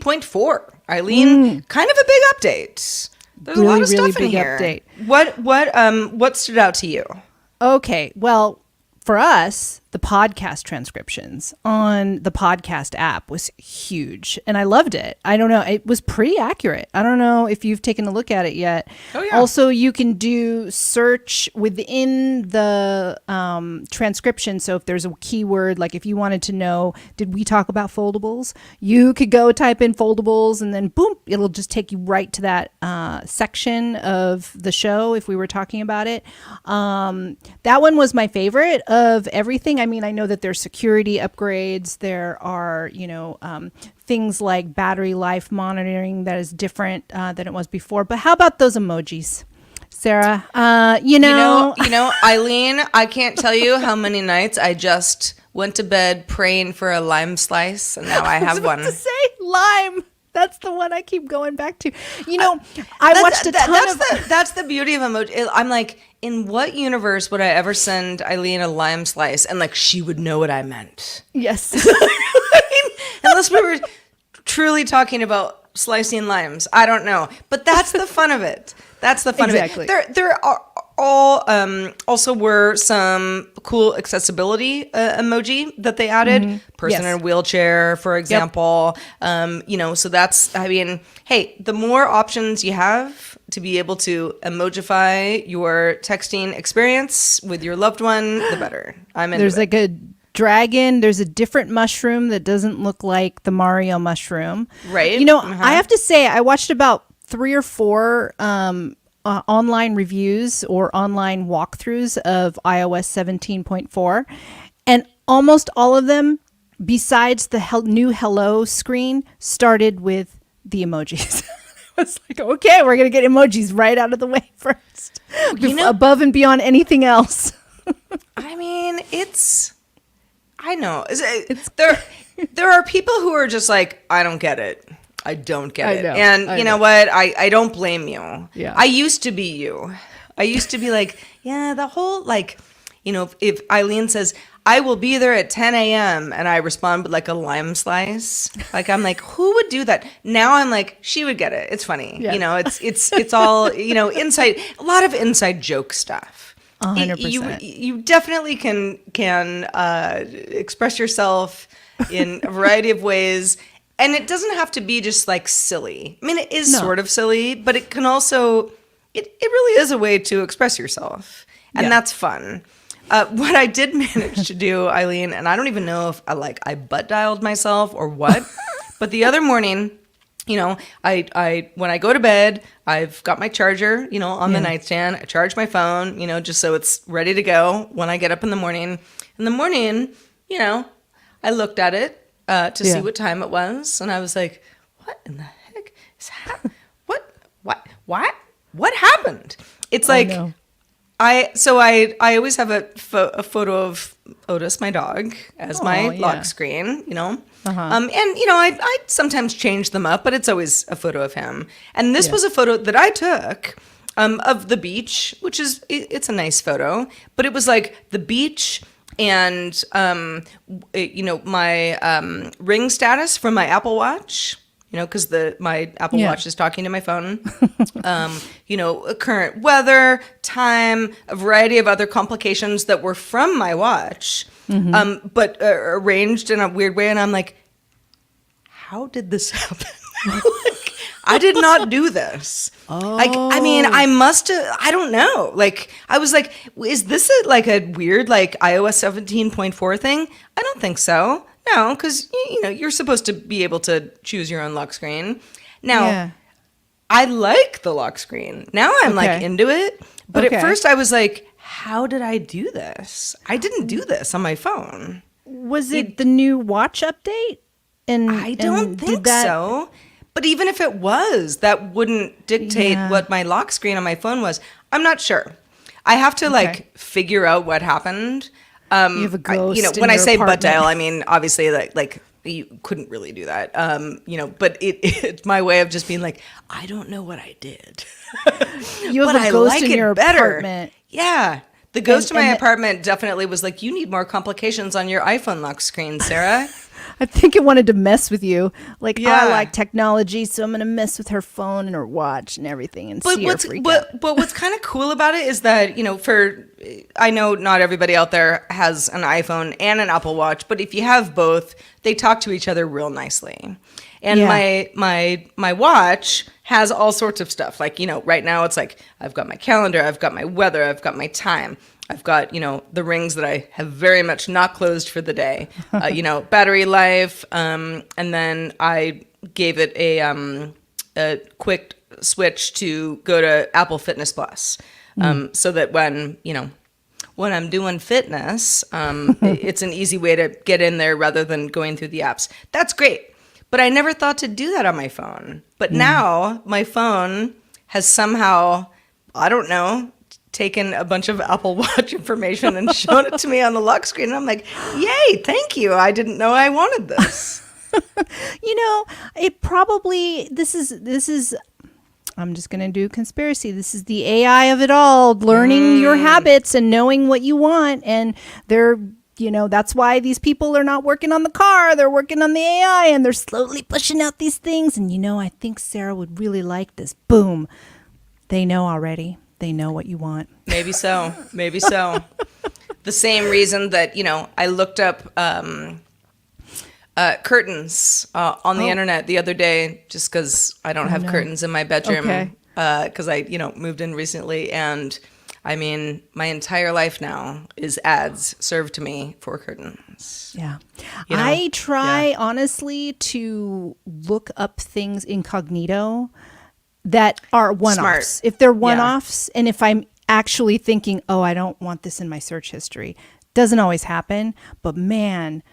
17.4. Eileen, kind of a big update. There's a lot of stuff in here. Update. What stood out to you? Okay, well, for us, the podcast transcriptions on the podcast app was huge, and I loved it. I don't know, it was pretty accurate. I don't know if you've taken a look at it yet. Oh, yeah. Also, you can do search within the transcription. So if there's a keyword, like if you wanted to know, did we talk about foldables? You could go type in foldables, and then boom, it'll just take you right to that section of the show if we were talking about it. That one was my favorite of everything. I mean, I know that there's security upgrades. There are, things like battery life monitoring that is different than it was before. But how about those emojis, Sarah? Eileen, I can't tell you how many nights I just went to bed praying for a lime slice, and now I have one. I was about to say lime. That's the one I keep going back to. I watched a ton of... That's the beauty of emoji. I'm like, in what universe would I ever send Eileen a lime slice and like she would know what I meant? Yes. Unless we were truly talking about slicing limes. I don't know. But that's the fun of it. That's the fun of it. There are also were some cool accessibility emoji that they added. Person in a wheelchair, for example. So that's, hey, the more options you have to be able to emojify your texting experience with your loved one, the better. There's like a dragon. There's a different mushroom that doesn't look like the Mario mushroom. Right. I have to say, I watched about 3 or 4 online reviews or online walkthroughs of iOS 17.4, and almost all of them, besides the new hello screen, started with the emojis. I was like, okay, we're going to get emojis right out of the way first, above and beyond anything else. I know. There are people who are just like, I don't get it. I don't get it. And you know what? I don't blame you. Yeah. I used to be you. I used to be like, yeah, the whole if Eileen says, I will be there at 10 a.m. and I respond with like a lime slice. Like I'm like, who would do that? Now I'm like, she would get it. It's funny. Yeah. You know, it's all, you know, inside, a lot of inside joke stuff. 100%. You definitely can express yourself in a variety of ways. And it doesn't have to be just like silly. I mean, it is sort of silly, but it can also, it really is a way to express yourself. And that's fun. What I did manage to do, Eileen, and I don't even know if I butt dialed myself or what, but the other morning, you know, I when I go to bed, I've got my charger, you know, on the nightstand. I charge my phone, you know, just so it's ready to go when I get up in the morning. In the morning, you know, I looked at it to see what time it was, and I was like, "What in the heck is what happened?" It's like. No. I always have a photo of Otis, my dog, as my lock screen, you know. And, you know, I sometimes change them up, but it's always a photo of him. And this was a photo that I took of the beach, which is, it's a nice photo. But it was like the beach and, you know, my ring status from my Apple Watch. You know, because my Apple Watch is talking to my phone. You know, current weather, time, a variety of other complications that were from my watch, but arranged in a weird way. And I'm like, how did this happen? Like, I did not do this. Like, I mean, I must have, I don't know. Like, I was like, is this like a weird, like, iOS 17.4 thing? I don't think so. No, because, you know, you're supposed to be able to choose your own lock screen. Now, I like the lock screen. Now I'm like into it. But at first I was like, how did I do this? I didn't do this on my phone. Was it the new watch update? And I don't think so. But even if it was, that wouldn't dictate what my lock screen on my phone was. I'm not sure. I have to like figure out what happened. You have a ghost you know, in when I your say butt apartment. dial, I mean obviously like you couldn't really do that. You know, but it's my way of just being like, I don't know what I did. You have but a ghost I like in it your better. apartment. Yeah. The ghost in my and apartment definitely was like, you need more complications on your iPhone lock screen, Sarah. I think it wanted to mess with you. Like, Yeah. I like technology, so I'm going to mess with her phone and her watch and everything and see her freak out. But what's kind of cool about it is that, you know, I know not everybody out there has an iPhone and an Apple Watch, but if you have both, they talk to each other real nicely. And my watch has all sorts of stuff. Like, you know, right now it's like, I've got my calendar, I've got my weather, I've got my time. I've got, you know, the rings that I have very much not closed for the day, you know, battery life. And then I gave it a quick switch to go to Apple Fitness Plus. So that when I'm doing fitness, it's an easy way to get in there rather than going through the apps. That's great. But I never thought to do that on my phone. But now my phone has somehow, I don't know, taken a bunch of Apple Watch information and shown it to me on the lock screen. And I'm like, yay, thank you. I didn't know I wanted this. You know, it probably, this is, I'm just going to do conspiracy. This is the AI of it all, learning your habits and knowing what you want. And they're, you know, that's why these people are not working on the car. They're working on the AI and they're slowly pushing out these things. And, you know, I think Sarah would really like this. Boom. They know already. They know what you want. Maybe so. Maybe so. The same reason that, you know, I looked up curtains on the internet the other day just because I don't have curtains in my bedroom because I, you know, moved in recently. And I mean, my entire life now is ads served to me for curtains. Yeah. You know? I try, honestly, to look up things incognito that are one-offs. Smart. If they're one-offs, and if I'm actually thinking, oh, I don't want this in my search history, doesn't always happen. But man,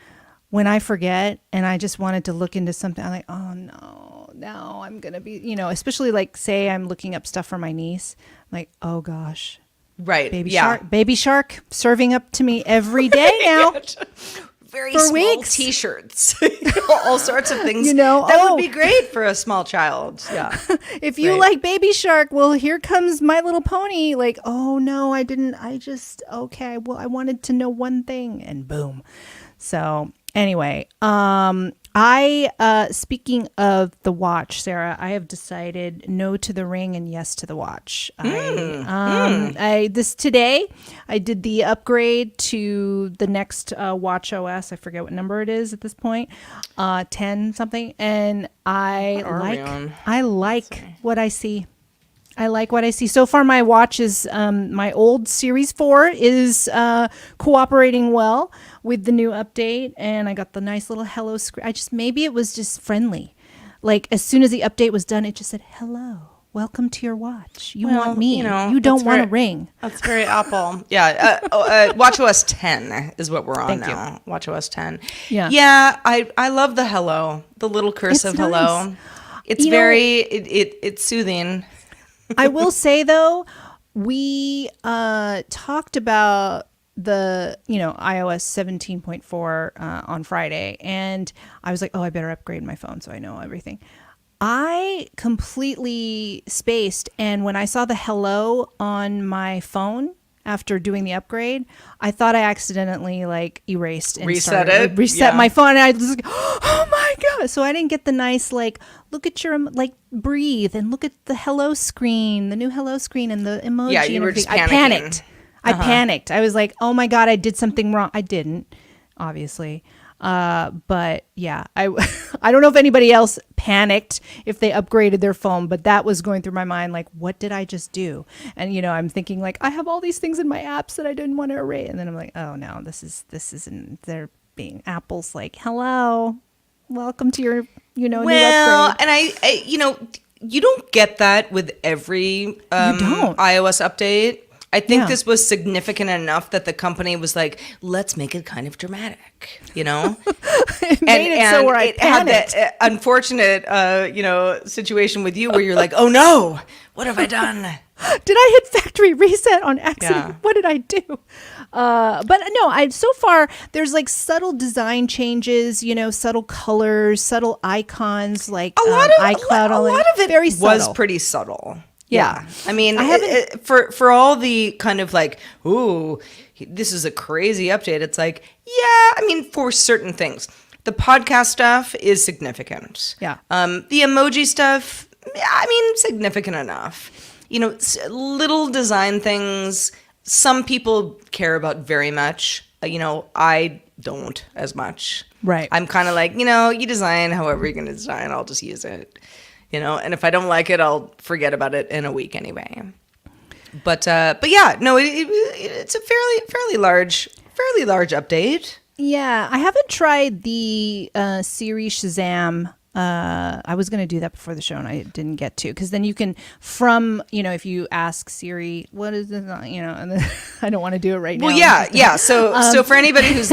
when I forget and I just wanted to look into something, I'm like, oh no, now I'm going to be, you know, especially like say I'm looking up stuff for my niece. I'm like, oh gosh. Right. Baby shark serving up to me every day now. very For small weeks. T-shirts, all sorts of things. That would be great for a small child. Yeah. If you like Baby Shark, well, here comes My Little Pony. Like, oh no, I didn't. Okay. Well, I wanted to know one thing, and boom. So anyway, speaking of the watch, Sarah, I have decided no to the ring and yes to the watch. Today I did the upgrade to the next watch OS. I forget what number it is at this point, 10 something, and I like what I see. I like what I see. So far, my watch is, my old Series 4 is cooperating well with the new update. And I got the nice little hello screen. Maybe it was just friendly. Like, as soon as the update was done, it just said, hello, welcome to your watch. You want me. You don't want a ring. That's very Apple. Yeah. WatchOS 10 is what we're on now. WatchOS 10. Yeah. Yeah. I love the hello, the little cursive It's hello. nice. It's it's soothing. I will say, though, we talked about the iOS 17.4 on Friday, and I was like, oh, I better upgrade my phone so I know everything. I completely spaced, and when I saw the hello on my phone after doing the upgrade, I thought I accidentally erased and reset my phone, and I was like, oh my god. So I didn't get the nice look at your breathe and look at the hello screen, the new hello screen, and the emoji. Yeah, you and were everything. just panicking. I panicked. I was like, oh my god, I did something wrong. I didn't, obviously. But yeah, I don't know if anybody else panicked if they upgraded their phone, but that was going through my mind. Like, what did I just do? And, I'm thinking I have all these things in my apps that I didn't want to erase. And then I'm like, oh no, this isn't, they're being Apple's hello, welcome to your, new upgrade. And I you don't get that with every iOS update. I think this was significant enough that the company was like, let's make it kind of dramatic, It made it so where I panicked. Had that unfortunate, situation with you where you're like, oh no, what have I done? Did I hit factory reset on accident? Yeah. What did I do? But no, so far there's subtle design changes, subtle colors, subtle icons, a lot of it very was subtle. pretty subtle. Yeah. I mean, for all the kind of ooh, this is a crazy update. It's for certain things, the podcast stuff is significant. Yeah. The emoji stuff, significant enough. Little design things, some people care about very much. I don't as much. Right. I'm kind of you design however you're going to design. I'll just use it. And if I don't like it, I'll forget about it in a week anyway. But yeah, no, it's a fairly large update. Yeah, I haven't tried the Siri Shazam. I was going to do that before the show, and I didn't get to, because then you can, if you ask Siri, what is this, and then I don't want to do it right now. Well, yeah. So for anybody who's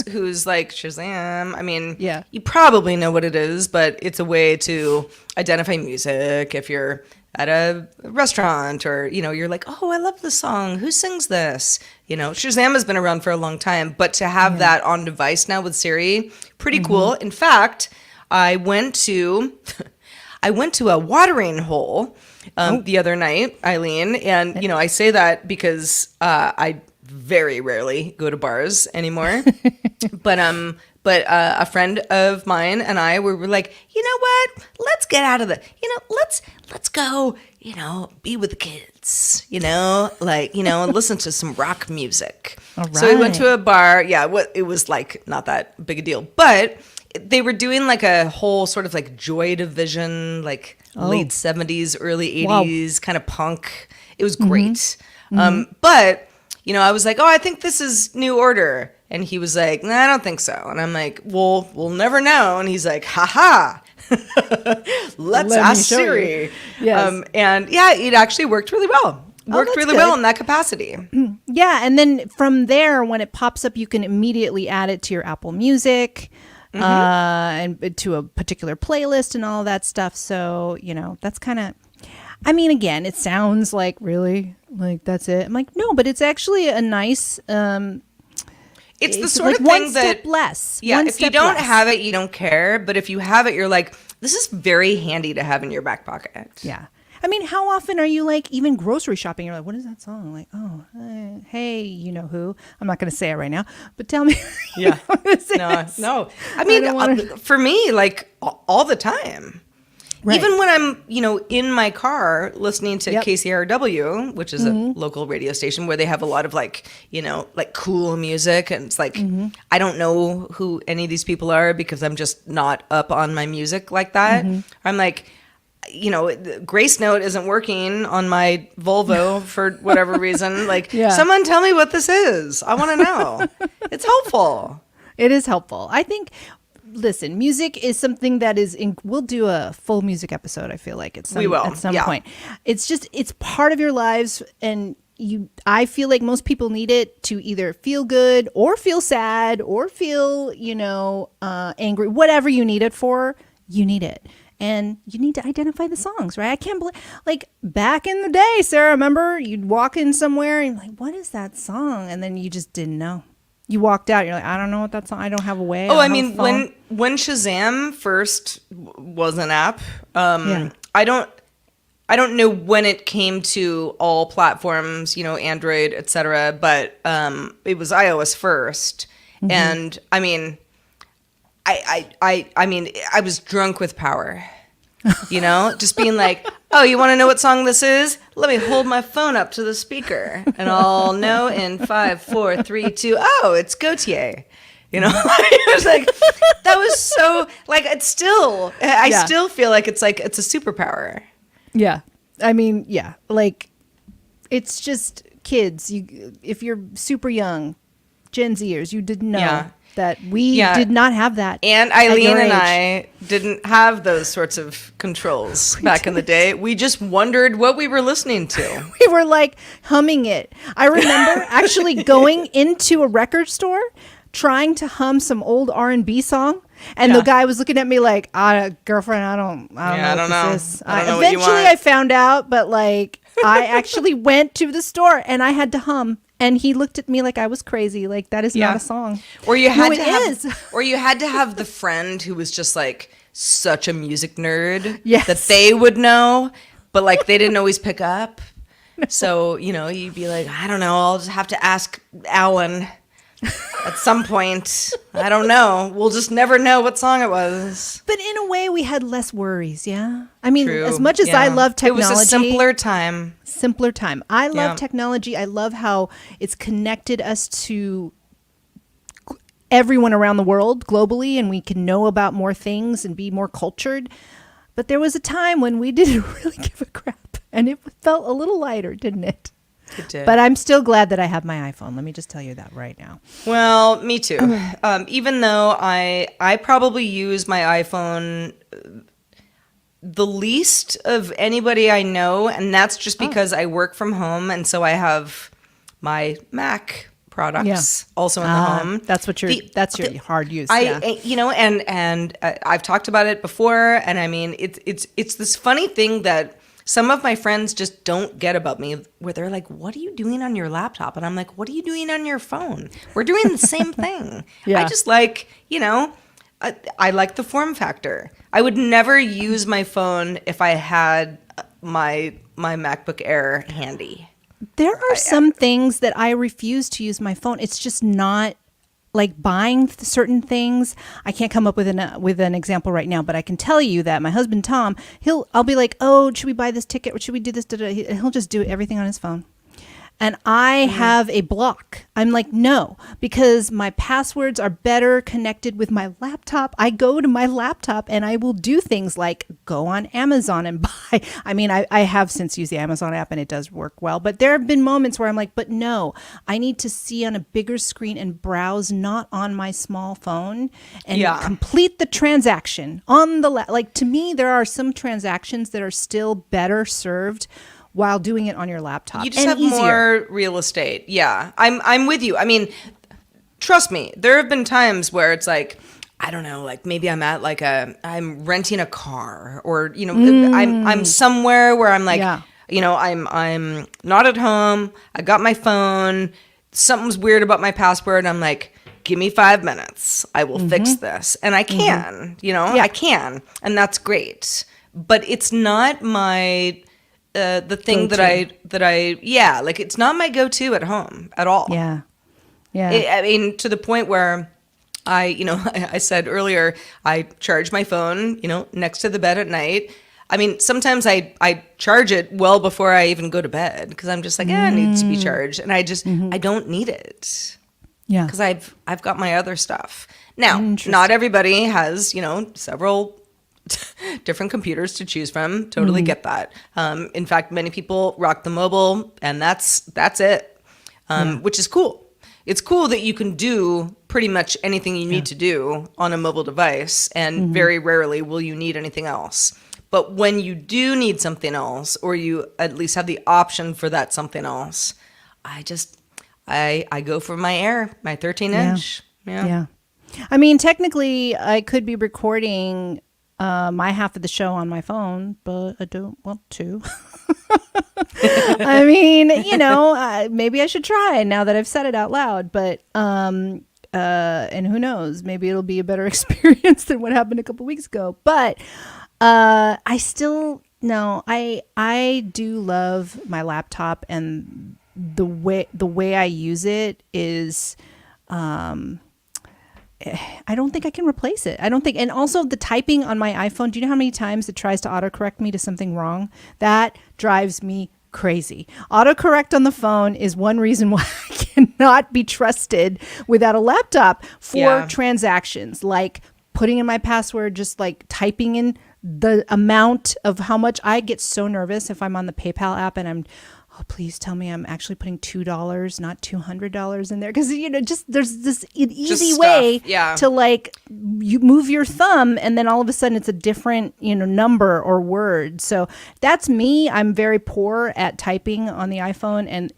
who's like Shazam, you probably know what it is, but it's a way to identify music if you're at a restaurant or, you're like, oh, I love this song. Who sings this? Shazam has been around for a long time, but to have that on device now with Siri, pretty cool. In fact, I went to a watering hole the other night, Eileen, and I say that because I very rarely go to bars anymore. but a friend of mine and I were like, you know what? Let's get out of the, let's go, be with the kids, and listen to some rock music. All right. So we went to a bar. Yeah, it was not that big a deal, but they were doing a whole sort of Joy Division, late 70s, early 80s kind of punk. It was great. But, I was like, oh, I think this is New Order. And he was like, nah, I don't think so. And I'm like, well, we'll never know. And he's like, haha, let's ask Siri. Yes. And yeah, it actually worked really well. Worked really well in that capacity. Yeah. And then from there, when it pops up, you can immediately add it to your Apple Music. And to a particular playlist and all of that stuff. So, that's kind of, again, it sounds like really that's it. I'm like, no, but it's actually a nice, It's the sort like of one thing step that less. Yeah, one if you step don't less. have it, you don't care. But if you have it, you're like, this is very handy to have in your back pocket. Yeah. I mean, how often are you like even grocery shopping? You're like, what is that song? Like, oh, hey, you know who? I'm not going to say it right now, but tell me. Yeah. No. No. I mean, don't wanna- for me, like all the time. Right. Even when I'm, in my car listening to Yep. KCRW, which is a local radio station where they have a lot of like cool music. And it's like, I don't know who any of these people are because I'm just not up on my music like that. I'm like, Grace Note isn't working on my Volvo for whatever reason. Like, Yeah. someone tell me what this is. I want to know. It's helpful. It is helpful. I think, listen, music is something that is, we'll do a full music episode, I feel like, We will, at some yeah. point. It's part of your lives, and I feel like most people need it to either feel good or feel sad or feel, angry. Whatever you need it for, you need it. And you need to identify the songs, right? I can't believe, like, back in the day, Sarah, remember? You'd walk in somewhere and you're like, what is that song? And then you just didn't know. You walked out, you're like, I don't know what that song, I don't have a way. Oh, I I don't have mean, a phone. when Shazam first was an app, Yeah. I don't know when it came to all platforms, Android, etc. But it was iOS 1st, and I mean, I was drunk with power, just being like, oh, you want to know what song this is? Let me hold my phone up to the speaker, and I'll know in 5, 4, 3, 2. Oh, it's Gautier. It was like, that was so, like, it's still, I Yeah. still feel like it's a superpower. Yeah. I mean, yeah. Like, it's just kids. If you're super young, Gen Zers, you didn't know Yeah. that we did not have that. And at Eileen your and age. I didn't have those sorts of controls back in the day. We just wondered what we were listening to. We were like humming it. I remember actually going into a record store, trying to hum some old R&B song. And the Yeah. guy was looking at me like, girlfriend, I don't know I don't what know. this is. I don't know what you Eventually want. I found out, but like, I actually went to the store and I had to hum. And he looked at me like I was crazy. Like, that is Yeah. not a song. Or you had No, to it have, is. or you had to have the friend who was just like such a music nerd Yes. that they would know, but like they didn't always pick up. So, you'd be like, I don't know, I'll just have to ask Alan at some point. I don't know. We'll just never know what song it was. But in a way, we had less worries, yeah? I mean, True. as much as Yeah. I love technology. It was a simpler time. Simpler time. I love Yeah. technology. I love how it's connected us to everyone around the world globally, and we can know about more things and be more cultured. But there was a time when we didn't really give a crap, and it felt a little lighter, didn't it? It did. But I'm still glad that I have my iPhone. Let me just tell you that right now. Well, me too. Even though I probably use my iPhone the least of anybody I know, and that's just because I work from home, and so I have my Mac products also in the home. That's what your hard use. Yeah. I've talked about it before, and I mean it's this funny thing that some of my friends just don't get about me, where they're like, what are you doing on your laptop? And I'm like, what are you doing on your phone? We're doing the same thing. Yeah. I just like, I like the form factor. I would never use my phone if I had my MacBook Air handy. There are some things that I refuse to use my phone. It's just not like buying certain things. I can't come up with an example right now, but I can tell you that my husband Tom, I'll be like, oh, should we buy this ticket or should we do this? He'll just do everything on his phone. And I have a block. I'm like, no, because my passwords are better connected with my laptop. I go to my laptop and I will do things like go on Amazon and buy. I mean, I have since used the Amazon app and it does work well. But there have been moments where I'm like, but no, I need to see on a bigger screen and browse not on my small phone and complete the transaction on the like. To me, there are some transactions that are still better served while doing it on your laptop. You just and have easier. more real estate. Yeah, I'm with you. I mean, trust me, there have been times where it's like, I don't know, like maybe I'm at like I'm renting a car, or I'm somewhere where I'm like, I'm not at home. I got my phone. Something's weird about my password. I'm like, give me 5 minutes. I will fix this. And I can, I can. And that's great. But it's not my, the thing like it's not my go-to at home at all. Yeah. Yeah. I mean, to the point where I said earlier, I charge my phone, next to the bed at night. I mean, sometimes I charge it well before I even go to bed because I'm just like, it needs to be charged. And I just, I don't need it. Yeah. Because I've got my other stuff. Now, not everybody has, several different computers to choose from. Totally get that. In fact, many people rock the mobile and that's it, which is cool. It's cool that you can do pretty much anything you need to do on a mobile device, and very rarely will you need anything else. But when you do need something else, or you at least have the option for that something else, I go for my Air, my 13-inch. Yeah. I mean, technically, I could be recording my half of the show on my phone, but I don't want to. I mean, maybe I should try now that I've said it out loud, but and who knows, maybe it'll be a better experience than what happened a couple weeks ago. But I still I do love my laptop, and the way I use it is I don't think I can replace it. I don't think. And also the typing on my iPhone, do you know how many times it tries to autocorrect me to something wrong? That drives me crazy. Autocorrect on the phone is one reason why I cannot be trusted without a laptop for transactions, like putting in my password, just like typing in the amount of how much. I get so nervous if I'm on the PayPal app and I'm, please tell me I'm actually putting $2, not $200 in there. Because, just there's this easy way to like you move your thumb and then all of a sudden it's a different, number or word. So that's me. I'm very poor at typing on the iPhone, and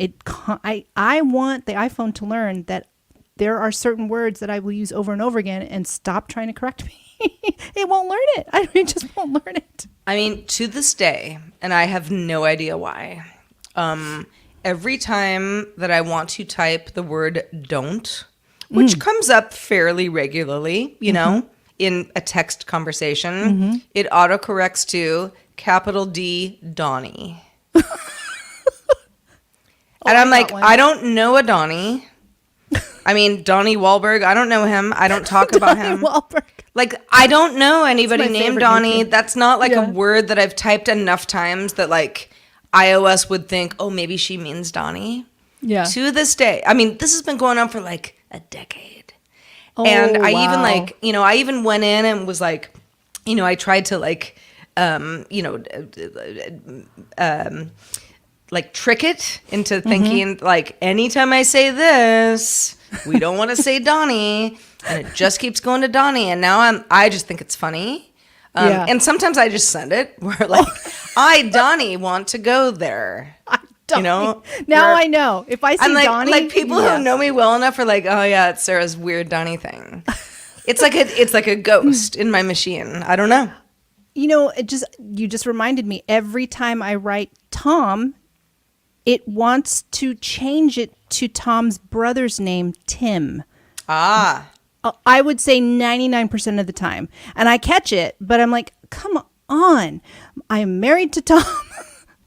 I want the iPhone to learn that there are certain words that I will use over and over again and stop trying to correct me. It won't learn it. It just won't learn it. I mean, to this day, and I have no idea why, every time that I want to type the word don't, which comes up fairly regularly, in a text conversation, it autocorrects to capital D, Donnie. And I'm like, I don't know a Donnie. I mean, Donnie Wahlberg, I don't know him. I don't talk about him. Wahlberg. Like, I don't know anybody named Donnie. Nickname. That's not like a word that I've typed enough times that like iOS would think, oh, maybe she means Donnie. Yeah. To this day. I mean, this has been going on for like a decade. Oh, and I even like, I even went in and was like, I tried to like, like trick it into thinking like anytime I say this, we don't want to say Donnie, and it just keeps going to Donnie. And now I just think it's funny. And sometimes I just send it where like, I, Donnie, want to go there. Now I know. If I see like, Donnie. Like people who know me well enough are like, oh yeah, it's Sarah's weird Donnie thing. It's like a ghost in my machine. I don't know. You just reminded me, every time I write Tom, it wants to change it to Tom's brother's name, Tim. Ah. I would say 99% of the time. And I catch it, but I'm like, come on. I am married to Tom.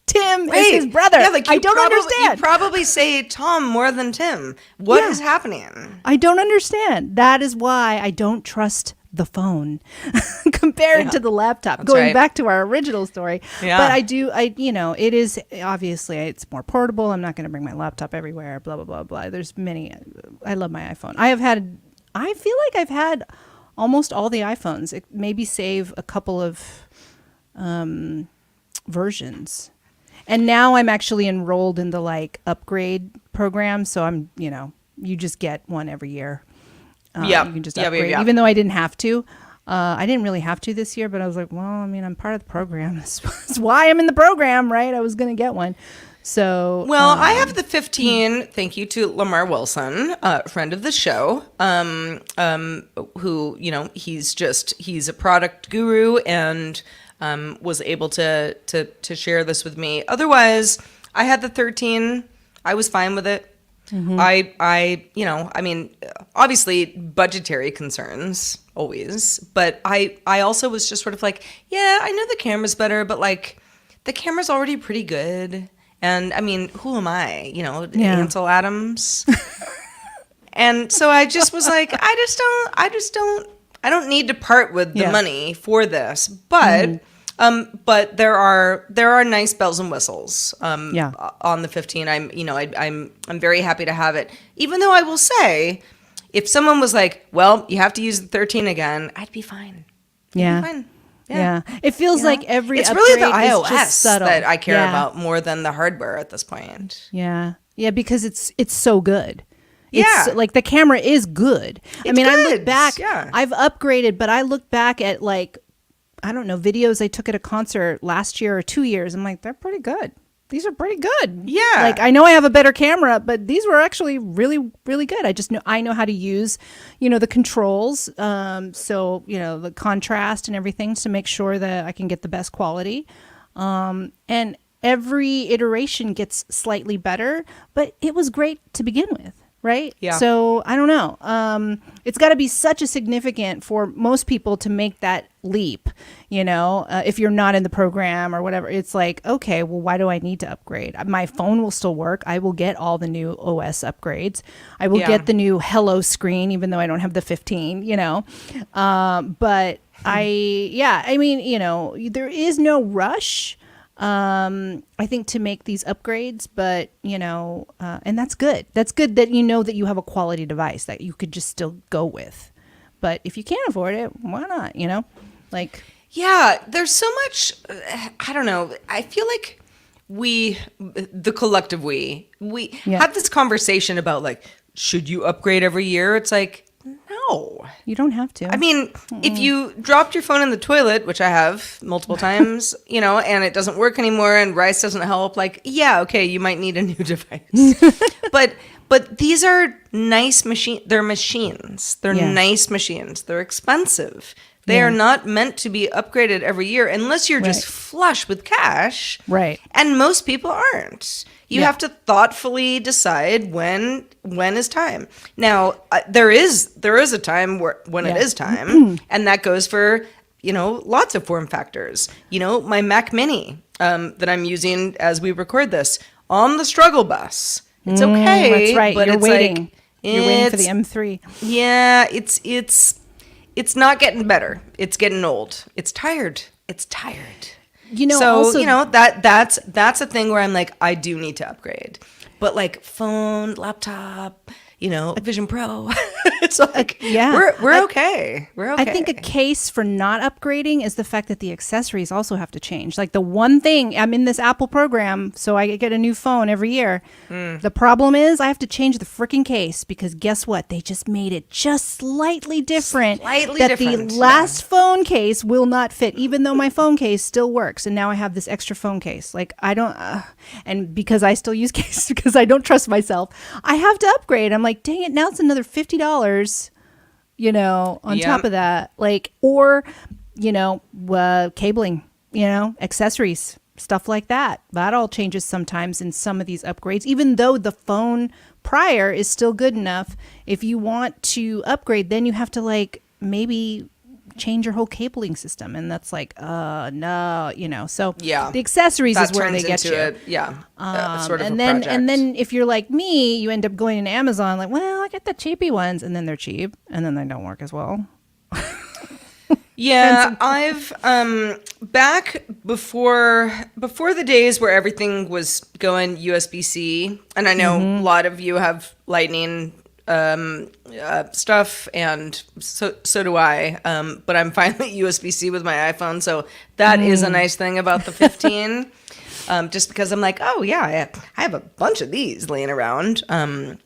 Tim is his brother. Yeah, like I don't understand. You probably say Tom more than Tim. What is happening? I don't understand. That is why I don't trust the phone compared to the laptop. That's Going right. back to our original story. Yeah. But it is obviously it's more portable. I'm not going to bring my laptop everywhere, blah, blah, blah, blah. There's many. I love my iPhone. I feel like I've had almost all the iPhones. Maybe save a couple of versions. And now I'm actually enrolled in the like upgrade program. So I'm, you just get one every year. You can just upgrade, even though I didn't have to. I didn't really have to this year, but I was like, well, I mean, I'm part of the program. That's why I'm in the program, right? I was going to get one. So, well, I have the 15. Thank you to Lamar Wilson, friend of the show, who, he's a product guru and was able to share this with me. Otherwise, I had the 13. I was fine with it. I mean, obviously budgetary concerns always, but I also was just sort of like, yeah, I know the camera's better, but like the camera's already pretty good. And I mean, who am I? Ansel Adams. And so I just was like, I don't need to part with the money for this, but there are nice bells and whistles on the 15. I'm very happy to have it, even though I will say, if someone was like, well, you have to use the 13 again, I'd be fine. Yeah. I'd be fine. Yeah. It feels like every it's really the upgrade is iOS just subtle. that I care about more than the hardware at this point. Yeah. Yeah, because it's so good. Yeah. It's like the camera is good. I mean, good. I look back, Yeah. I've upgraded, but I look back at like, I don't know, videos I took at a concert last year or 2 years. I'm like, they're pretty good. These are pretty good. Yeah. Like, I know I have a better camera, but these were actually really, really good. I know how to use, the controls. So, the contrast and everything to make sure that I can get the best quality. And every iteration gets slightly better, but it was great to begin with. Right? Yeah. So I don't know. It's got to be such a significant for most people to make that leap, if you're not in the program or whatever. It's like, okay, well, why do I need to upgrade? My phone will still work. I will get all the new OS upgrades. I will get the new Hello screen, even though I don't have the 15, but I mean, there is no rush. I think to make these upgrades, but and that's good. That's good that that you have a quality device that you could just still go with. But if you can't afford it, why not? There's so much. I don't know. I feel like the collective we have this conversation about like, should you upgrade every year? It's like, no, you don't have to. I mean, if you dropped your phone in the toilet, which I have multiple times, and it doesn't work anymore and rice doesn't help, like, yeah, okay, you might need a new device. But these are nice machines. They're machines. They're nice machines. They're expensive. They are not meant to be upgraded every year unless you're just flush with cash. Right. And most people aren't. You have to thoughtfully decide when is time. Now, there is a time when it is time, and that goes for lots of form factors. My Mac Mini that I'm using as we record this on the struggle bus. It's okay. That's right. But You're it's waiting. like You're waiting for the M3. Yeah, it's not getting better. It's getting old. It's tired. Also, that's a thing where I'm like, I do need to upgrade. But like phone, laptop, Vision Pro. It's like, we're okay. We're okay. I think a case for not upgrading is the fact that the accessories also have to change. Like the one thing, I'm in this Apple program, so I get a new phone every year. The problem is I have to change the freaking case because guess what? They just made it just slightly different. The last phone case will not fit, even though my phone case still works. And now I have this extra phone case. Like I don't, and because I still use cases because I don't trust myself, I have to upgrade. I'm like, dang it, now it's another $50, on top of that. Like, or, cabling, accessories, stuff like that. That all changes sometimes in some of these upgrades, even though the phone prior is still good enough. If you want to upgrade, then you have to like maybe change your whole cabling system, and that's like no, so the accessories is where they get you. Sort of and a project. then if you're like me, you end up going to Amazon like, well, I get the cheapy ones, and then they're cheap and then they don't work as well. I've back before the days where everything was going USB-C, and I know a lot of you have Lightning stuff, and so do I, but I'm finally USB-C with my iPhone, so that is a nice thing about the 15. Just because I'm like, oh yeah, I have a bunch of these laying around,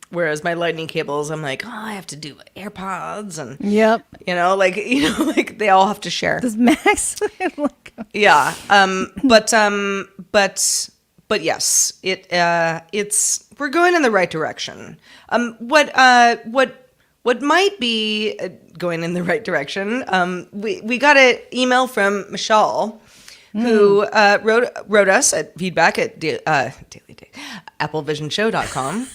whereas my Lightning cables, I'm like, oh, I have to do AirPods, and like they all have to share. Does Max But yes, we're going in the right direction. What might be going in the right direction? We got an email from Michelle, who wrote us at feedback at dailydate, applevisionshow.com.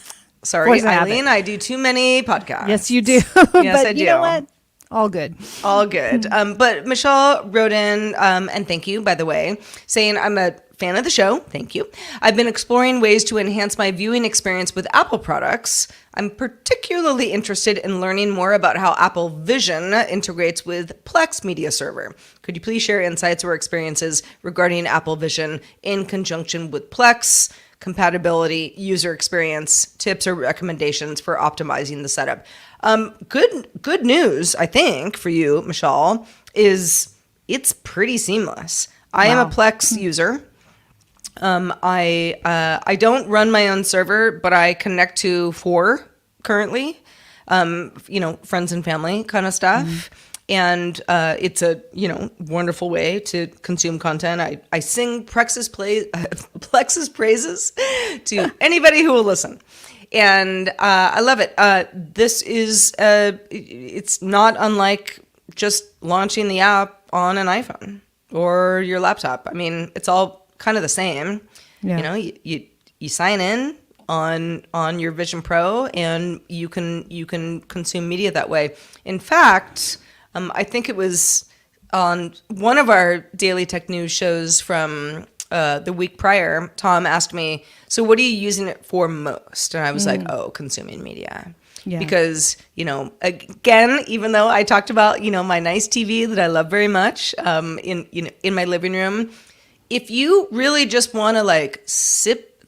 Sorry, Force a habit. Eileen, I do too many podcasts. Yes, you do. Yes, But I do. you know what? All good. All good. But Michelle wrote in, and thank you, by the way, saying, I'm a fan of the show. Thank you. I've been exploring ways to enhance my viewing experience with Apple products. I'm particularly interested in learning more about how Apple Vision integrates with Plex Media Server. Could you please share insights or experiences regarding Apple Vision in conjunction with Plex, compatibility, user experience, tips or recommendations for optimizing the setup? Good news, I think, for you, Michelle, is it's pretty seamless. I am a Plex user. I don't run my own server, but I connect to 4 currently, friends and family kind of stuff. And it's a, wonderful way to consume content. I sing Plex's praises to anybody who will listen. And I love it. This is, it's not unlike just launching the app on an iPhone or your laptop. I mean, it's all kind of the same. Yeah. You sign in on your Vision Pro, and you can consume media that way. In fact, I think it was on one of our Daily Tech News shows from the week prior, Tom asked me, so what are you using it for most? And I was like, consuming media. Yeah. Because, again, even though I talked about, my nice TV that I love very much in my living room, if you really just want to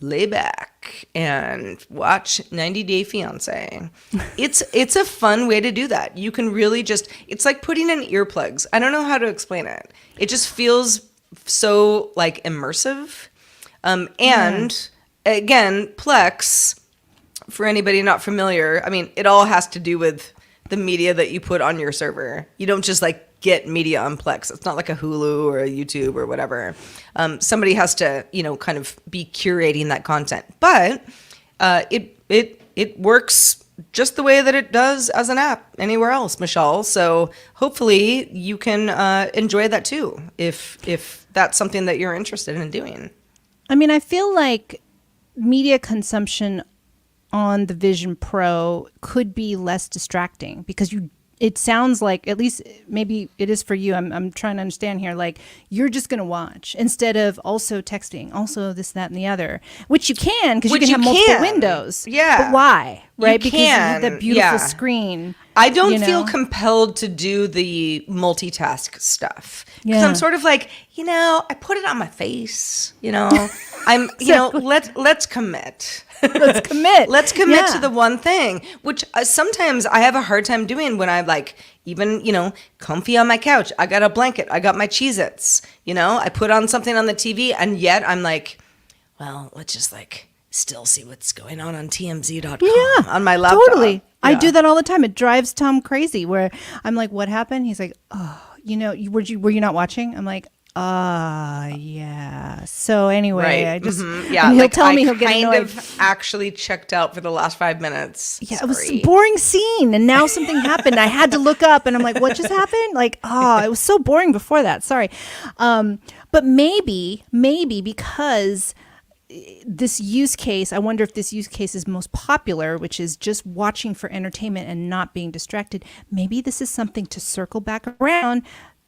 lay back and watch 90 Day Fiancé, it's a fun way to do that. You can really it's like putting in earplugs. I don't know how to explain it. It just feels so immersive. And again, Plex, for anybody not familiar, I mean, it all has to do with the media that you put on your server. You don't just get media on Plex. It's not like a Hulu or a YouTube or whatever. Somebody has to, kind of be curating that content. But it works just the way that it does as an app anywhere else, Michelle. So hopefully you can enjoy that too, if that's something that you're interested in doing. I mean, I feel like media consumption on the Vision Pro could be less distracting because it sounds like, at least maybe it is for you. I'm trying to understand here. You're just going to watch instead of also texting, also this, that, and the other, which you can because you can have multiple windows. Yeah. But why? Right? Because you have can. the beautiful screen. I don't feel compelled to do the multitask stuff because I'm sort of I put it on my face, I'm, let's commit. Let's commit. Let's commit to the one thing, which sometimes I have a hard time doing when I'm even, comfy on my couch. I got a blanket. I got my Cheez-Its, I put on something on the TV, and yet I'm well, let's just still see what's going on TMZ.com on my laptop. Totally. Yeah. I do that all the time. It drives Tom crazy where I'm like, what happened? He's like, oh, were you not watching? I'm like, yeah. So anyway, I just, and he'll tell me he'll get annoyed. I kind of actually checked out for the last 5 minutes. Yeah, it was a boring scene. And now something happened. I had to look up and I'm like, what just happened? It was so boring before that. Sorry. But maybe because this use case, I wonder if this use case is most popular, which is just watching for entertainment and not being distracted. Maybe this is something to circle back around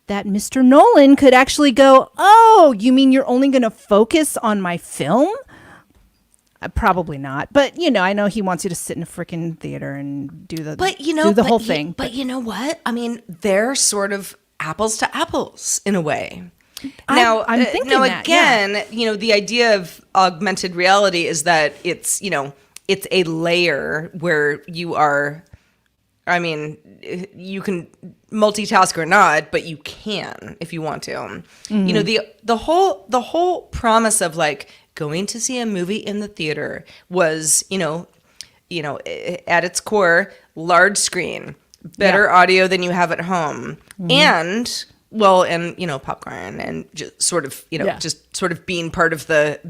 that Mr. Nolan could actually go, oh, you mean you're only going to focus on my film? Probably not. But, I know he wants you to sit in a freaking theater and do the whole thing. But you know what? I mean, they're sort of apples to apples in a way. Now, I'm thinking the idea of augmented reality is that it's a layer where you are, you can multitask or not, but you can if you want to. Mm-hmm. The whole promise of going to see a movie in the theater was, at its core, large screen, better audio than you have at home, and popcorn and just sort of being part of the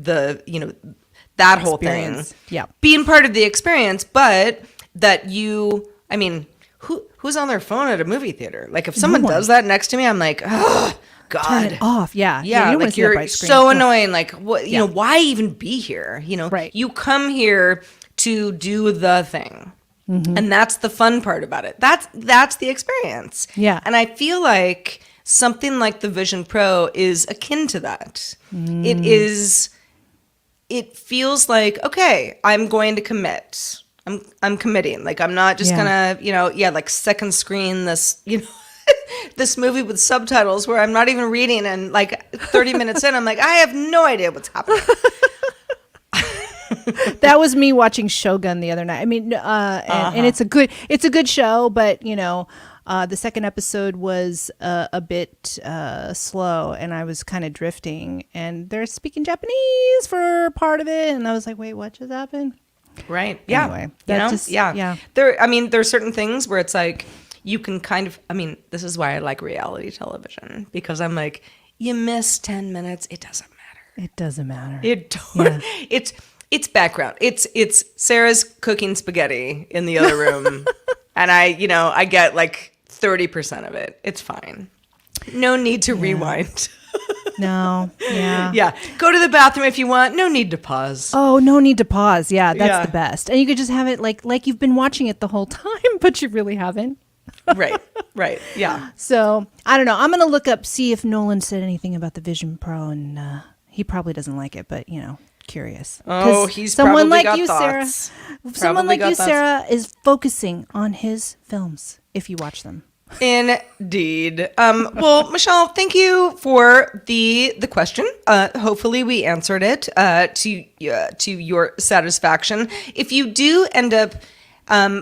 that whole experience. thing. Yeah. Being part of the experience, but that who's on their phone at a movie theater? If someone does that next to me, I'm like, oh, God. Turn it off. Yeah. Yeah. You don't want to see that you're bright screen. so annoying. What, why even be here? Right. You come here to do the thing. And that's the fun part about it. That's the experience. Yeah. And I feel like something like the Vision Pro is akin to that. It feels like, okay, I'm going to commit. I'm committing. Like, I'm not just gonna, like second screen this, this movie with subtitles where I'm not even reading, and like 30 minutes in, I'm like, I have no idea what's happening. That was me watching Shogun the other night. I mean, and it's a good show, but the second episode was a bit slow, and I was kind of drifting. And they're speaking Japanese for part of it, and I was like, "Wait, what just happened?" Right? Yeah. Anyway, yeah. There are certain things where it's like you can kind of. I mean, this is why I like reality television, because I'm like, you miss 10 minutes, it doesn't matter. It doesn't matter. It's background. It's Sarah's cooking spaghetti in the other room, and I get like 30% of it. It's fine. No need to rewind. No. Yeah. Yeah. Go to the bathroom if you want. No need to pause. Oh, no need to pause. Yeah, that's Yeah. the best. And you could just have it like you've been watching it the whole time, but you really haven't. Right. Yeah. So I don't know. I'm gonna look up, see if Nolan said anything about the Vision Pro, and he probably doesn't like it, but curious. Oh, he's someone probably like got you, thoughts. Sarah. Someone like got you, thoughts. Sarah, is focusing on his films if you watch them. Indeed. Well, Michelle, thank you for the question. Hopefully we answered it to your satisfaction. If you do end up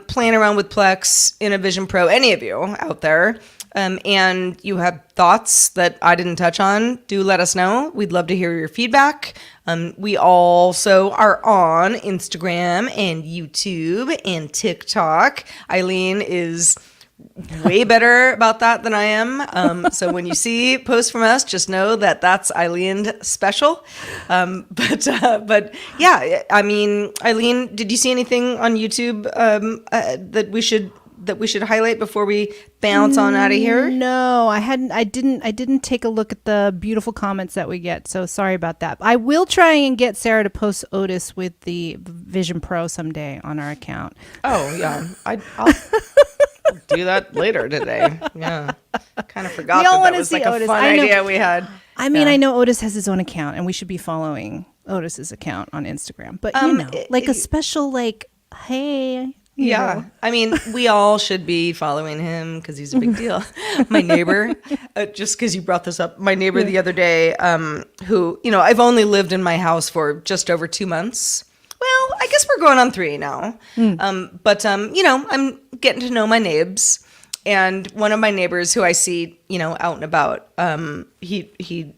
playing around with Plex in a Vision Pro, any of you out there, and you have thoughts that I didn't touch on, do let us know. We'd love to hear your feedback. We also are on Instagram and YouTube and TikTok. Eileen is way better about that than I am. So when you see posts from us, just know that that's Eileen special. But yeah, I mean, Eileen, did you see anything on YouTube that we should highlight before we bounce on out of here? No, I hadn't. I didn't take a look at the beautiful comments that we get. So sorry about that. I will try and get Sarah to post Otis with the Vision Pro someday on our account. Oh yeah, I'll do that later today. Yeah, kind of forgot We all that wanna was see like a Otis. fun I know. idea we had. I mean, Yeah. I know Otis has his own account, and we should be following Otis's account on Instagram. But like a special, like, hey. you Yeah, know. I mean, we all should be following him because he's a big deal. My neighbor, just because you brought this up, my neighbor the other day, who, I've only lived in my house for just over 2 months. Well, I guess we're going on 3 now. But I'm getting to know my neighbors. And one of my neighbors who I see, out and about, he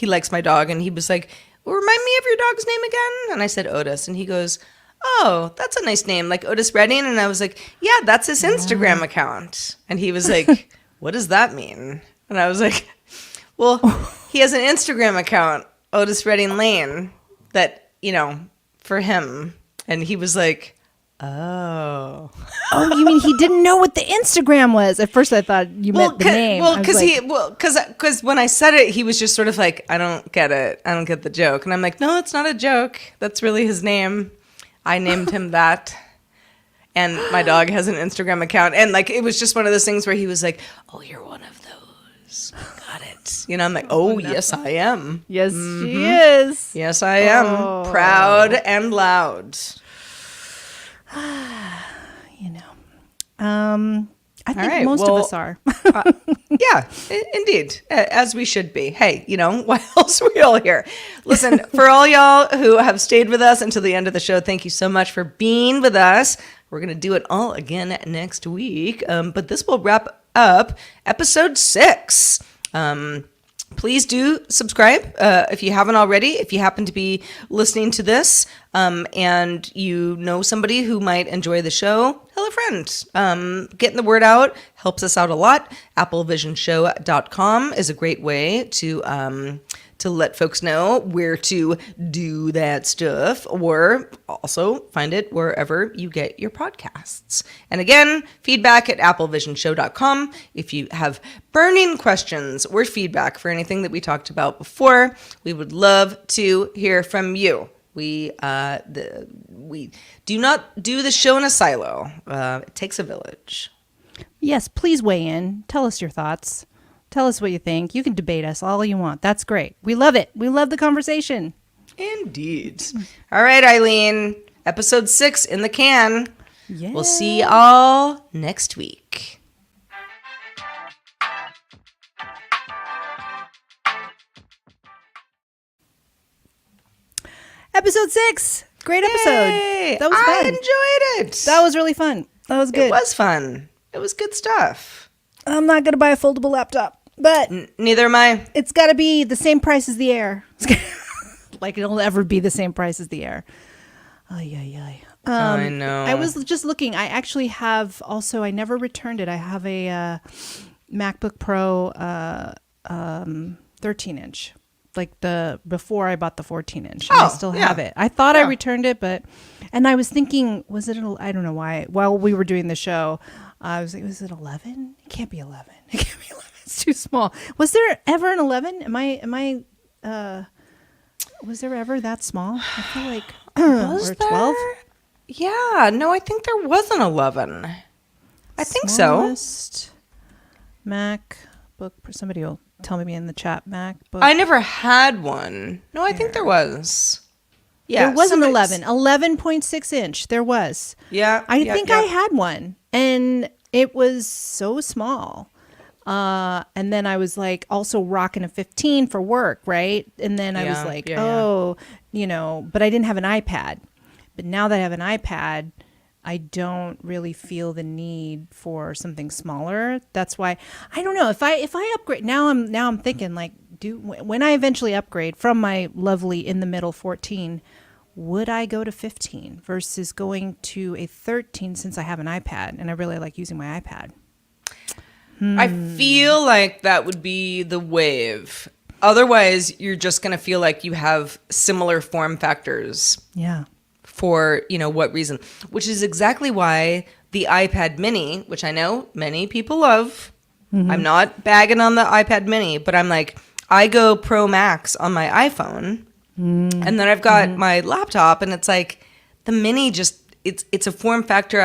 likes my dog, and he was like, well, remind me of your dog's name again? And I said, Otis. And he goes, oh, that's a nice name, like Otis Redding. And I was like, yeah, that's his Instagram account. And he was like, what does that mean? And I was like, well, he has an Instagram account, Otis Redding Lane, that, for him. And he was like, oh. Oh, you mean he didn't know what the Instagram was? At first I thought you meant the name. Well, I was because when I said it, he was just sort of like, I don't get it. I don't get the joke. And I'm like, no, it's not a joke. That's really his name. I named him that. And my dog has an Instagram account. And like, it was just one of those things where he was like, oh, you're one of those. Got it. I'm like, oh, yes, I am. yes, she is. Yes, I am. Oh. Proud and loud. I think right, most well, of us are. Yeah, indeed, as we should be. Hey, why else are we all here? Listen, for all y'all who have stayed with us until the end of the show, thank you so much for being with us. We're going to do it all again next week, but this will wrap up episode 6. Please do subscribe if you haven't already. If you happen to be listening to this and you know somebody who might enjoy the show, tell a friend. Getting the word out helps us out a lot. AppleVisionShow.com is a great way to let folks know where to do that stuff, or also find it wherever you get your podcasts. And again, feedback at AppleVisionShow.com. If you have burning questions or feedback for anything that we talked about before, we would love to hear from you. We do not do the show in a silo. It takes a village. Yes, please weigh in. Tell us your thoughts. Tell us what you think. You can debate us all you want. That's great. We love it. We love the conversation. Indeed. All right, Eileen. Episode 6 in the can. Yeah. We'll see y'all next week. Episode 6. Great episode. Yay! That was fun. I enjoyed it. That was really fun. That was good. It was fun. It was good stuff. I'm not going to buy a foldable laptop, but Neither am I. it's got to be the same price as the Air. Like it'll ever be the same price as the Air. Ay, ay, ay. I know. I was just looking. I actually have also, I never returned it. I have a MacBook Pro 13-inch. Like before I bought the 14-inch. I still have it. I thought I returned it, and I was thinking, was it, I don't know why. While we were doing the show, I was like, was it 11? It can't be 11. It can't be 11. It's too small. Was there ever an 11? Was there ever that small? I feel like, or 12? Yeah, no, I think there was an 11. I think so. Smallest MacBook. Somebody will tell me in the chat. MacBook. I never had one. No, I think there was. Yeah, there was an 11. 11.6 inch. There was. Yeah. I think I had one, and it was so small. And then I was like also rocking a 15 for work, right? And then I was like, but I didn't have an iPad. But now that I have an iPad, I don't really feel the need for something smaller. That's why I don't know if I upgrade now. I'm thinking like, when I eventually upgrade from my lovely in the middle 14, would I go to 15 versus going to a 13 since I have an iPad and I really like using my iPad? I feel like that would be the wave. Otherwise, you're just going to feel like you have similar form factors. Yeah. For, what reason? Which is exactly why the iPad mini, which I know many people love. I'm not bagging on the iPad mini, but I'm like, I go Pro Max on my iPhone. And then I've got my laptop, and it's like the mini just, it's a form factor.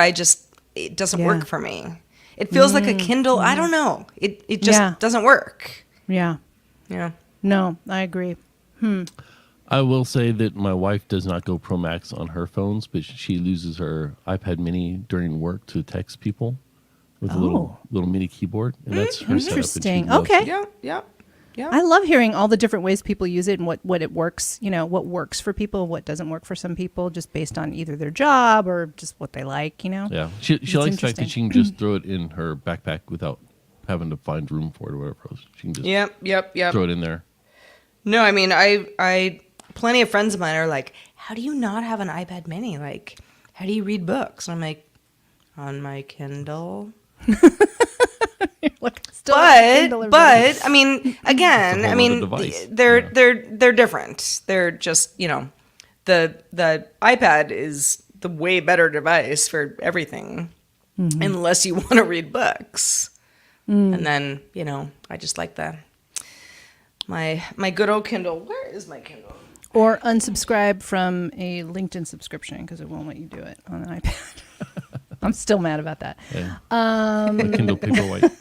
It doesn't work for me. It feels like a Kindle. I don't know. It just doesn't work. Yeah. Yeah. No, I agree. I will say that my wife does not go Pro Max on her phones, but she uses her iPad mini during work to text people with a little mini keyboard, and that's her setup. Interesting. Okay. Yeah. I love hearing all the different ways people use it and what it works, what works for people, what doesn't work for some people, just based on either their job or just what they like, Yeah, she likes the fact that she can just throw it in her backpack without having to find room for it or whatever else. She can just throw it in there. No, I mean, I plenty of friends of mine are like, how do you not have an iPad mini? Like, how do you read books? And I'm like, on my Kindle. But I mean, again, they're different. They're just, the iPad is the way better device for everything, unless you want to read books. And then, I just like my good old Kindle. Where is my Kindle? Or unsubscribe from a LinkedIn subscription because it won't let you do it on an iPad. I'm still mad about that. Yeah. Kindle Paperwhite.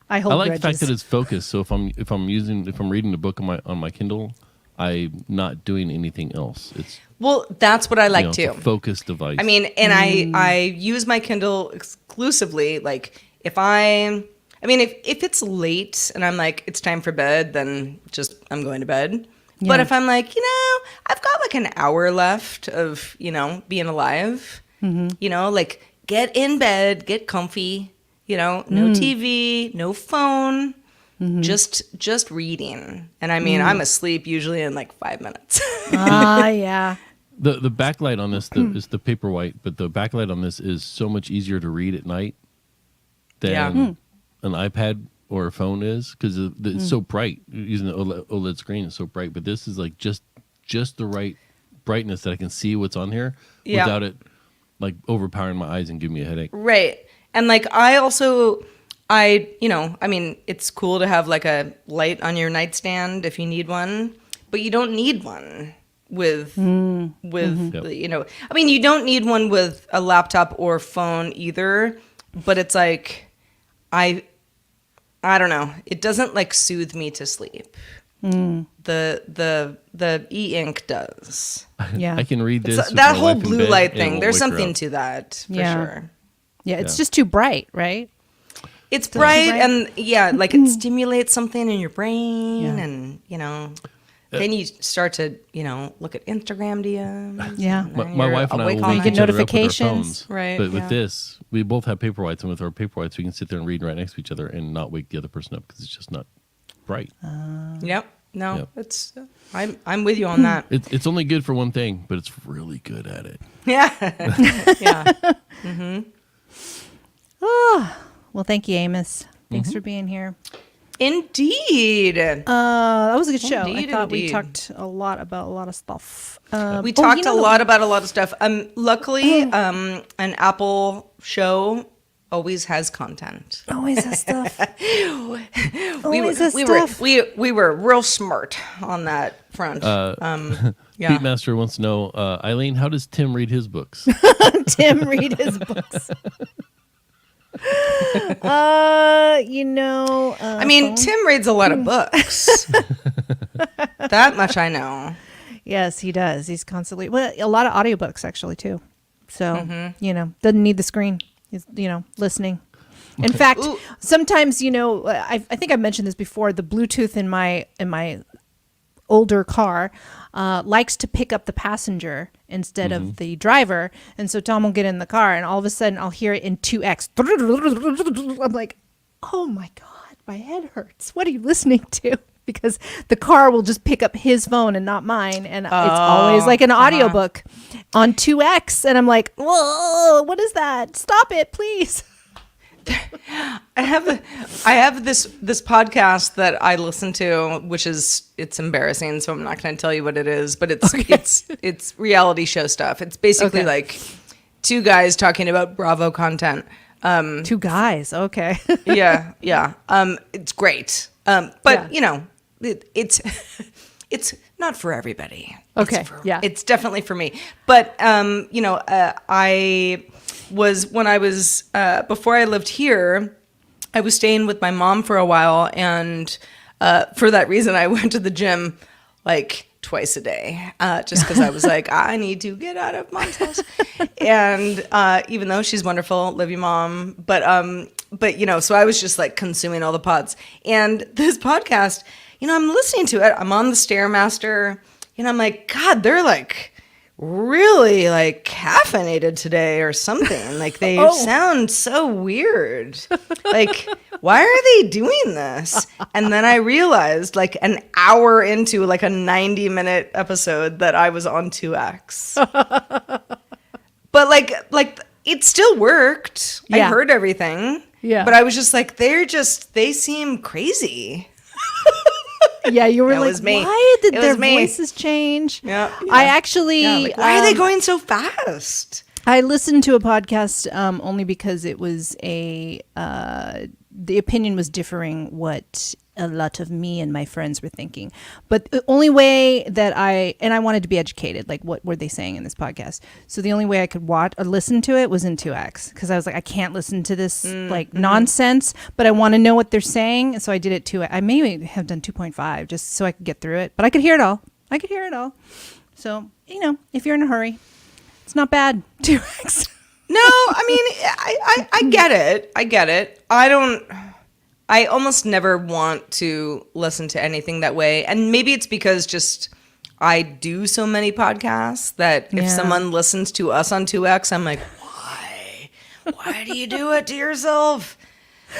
I like the fact that it's focused. So if I'm reading the book on my Kindle, I'm not doing anything else. That's what I like too. It's a focused device. I mean, and I use my Kindle exclusively. Like if it's late and I'm like, it's time for bed, then I'm going to bed. Yeah. But if I'm like, I've got like an hour left of, being alive, like get in bed, get comfy, no TV, no phone, just reading. And I mean, I'm asleep usually in like 5 minutes. Yeah. The backlight on this is the Paperwhite, but the backlight on this is so much easier to read at night than an iPad or a phone is, because it's so bright. Using the OLED screen is so bright, but this is like just the right brightness that I can see what's on here without it like overpowering my eyes and giving me a headache. Right. And like it's cool to have like a light on your nightstand if you need one, but you don't need one with Yep. you know, I mean, you don't need one with a laptop or phone either, but it's like I don't know, it doesn't like soothe me to sleep. The e-ink does. Yeah. I can read this. It's with that my whole wife in blue bed, light and it thing, won't there's wake her something up. to that for Yeah. sure. Yeah, it's Yeah. just too bright, right? It's bright bright. and yeah, like it stimulates something in your brain, Yeah. and you know, then you start to, you know, look at Instagram DMs. Yeah. and My, then my you're wife and I awake will all wake You get each night. other up with our notifications. phones. Right, But with yeah. this, we both have Paperwhites, and with our Paperwhites, we can sit there and read right next to each other and not wake the other person up because it's just not bright. Yep. No, Yep. it's I'm with you on that. It's only good for one thing, but it's really good at it. Yeah. Yeah. Well, thank you, Amos. Thanks for being here. Indeed. That was a good show. Indeed, I thought we indeed. talked a lot about a lot of stuff. We talked you know a the- lot about a lot of stuff. Luckily, an Apple show always has content. Always has stuff. We Always has we stuff. we were real smart on that front. Yeah. Beatmaster wants to know, Eileen, how does Tim read his books? Tim read his books. You know. I mean, Tim reads a lot of books. That much I know. Yes, he does. He's constantly a lot of audiobooks actually too. So you know, doesn't need the screen. He's listening. In fact, Ooh. sometimes I think I mentioned this before. The Bluetooth in my older car likes to pick up the passenger instead of the driver, and so Tom will get in the car, and all of a sudden I'll hear it in 2x. I'm like, oh my god, my head hurts. What are you listening to? Because the car will just pick up his phone and not mine, and it's always like an audiobook on 2x, and I'm like, whoa, what is that? Stop it, please. I have this podcast that I listen to, which it's embarrassing, so I'm not going to tell you what it is, but it's reality show stuff. It's basically Okay. like two guys talking about Bravo content. Two guys, okay. Yeah. It's great. But Yeah. you know, it's not for everybody. Okay, yeah. It's definitely for me. But you know, I was when I was before I lived here, I was staying with my mom for a while, and for that reason, I went to the gym like twice a day, just because I was like, I need to get out of mom's house. And even though she's wonderful, love you, mom, but you know, so I was just like consuming all the pods. And this podcast, you know, I'm listening to it. I'm on the Stairmaster. You know, I'm like, God, they're like really like caffeinated today or something. Like they sound so weird. Like, why are they doing this? And then I realized like an hour into like a 90-minute episode that I was on 2X. But like it still worked. I Yeah. heard everything. Yeah. But I was just like, they seem crazy. Yeah, you were That like, was me. why did It their was me. voies change? Yeah. I actually, Yeah, like, why are they going so fast? I listened to a podcast only because it was the opinion was differing what a lot of me and my friends were thinking. But the only way that I wanted to be educated, like what were they saying in this podcast? So the only way I could watch or listen to it was in 2X, because I was like, I can't listen to this like nonsense, but I want to know what they're saying. So I did it 2X. I may have done 2.5 just so I could get through it, but I could hear it all. So, you know, if you're in a hurry, it's not bad. 2X. No, I mean, I get it. I almost never want to listen to anything that way. And maybe it's because just I do so many podcasts that if Yeah. someone listens to us on 2X, I'm like, why? Why do you do it to yourself?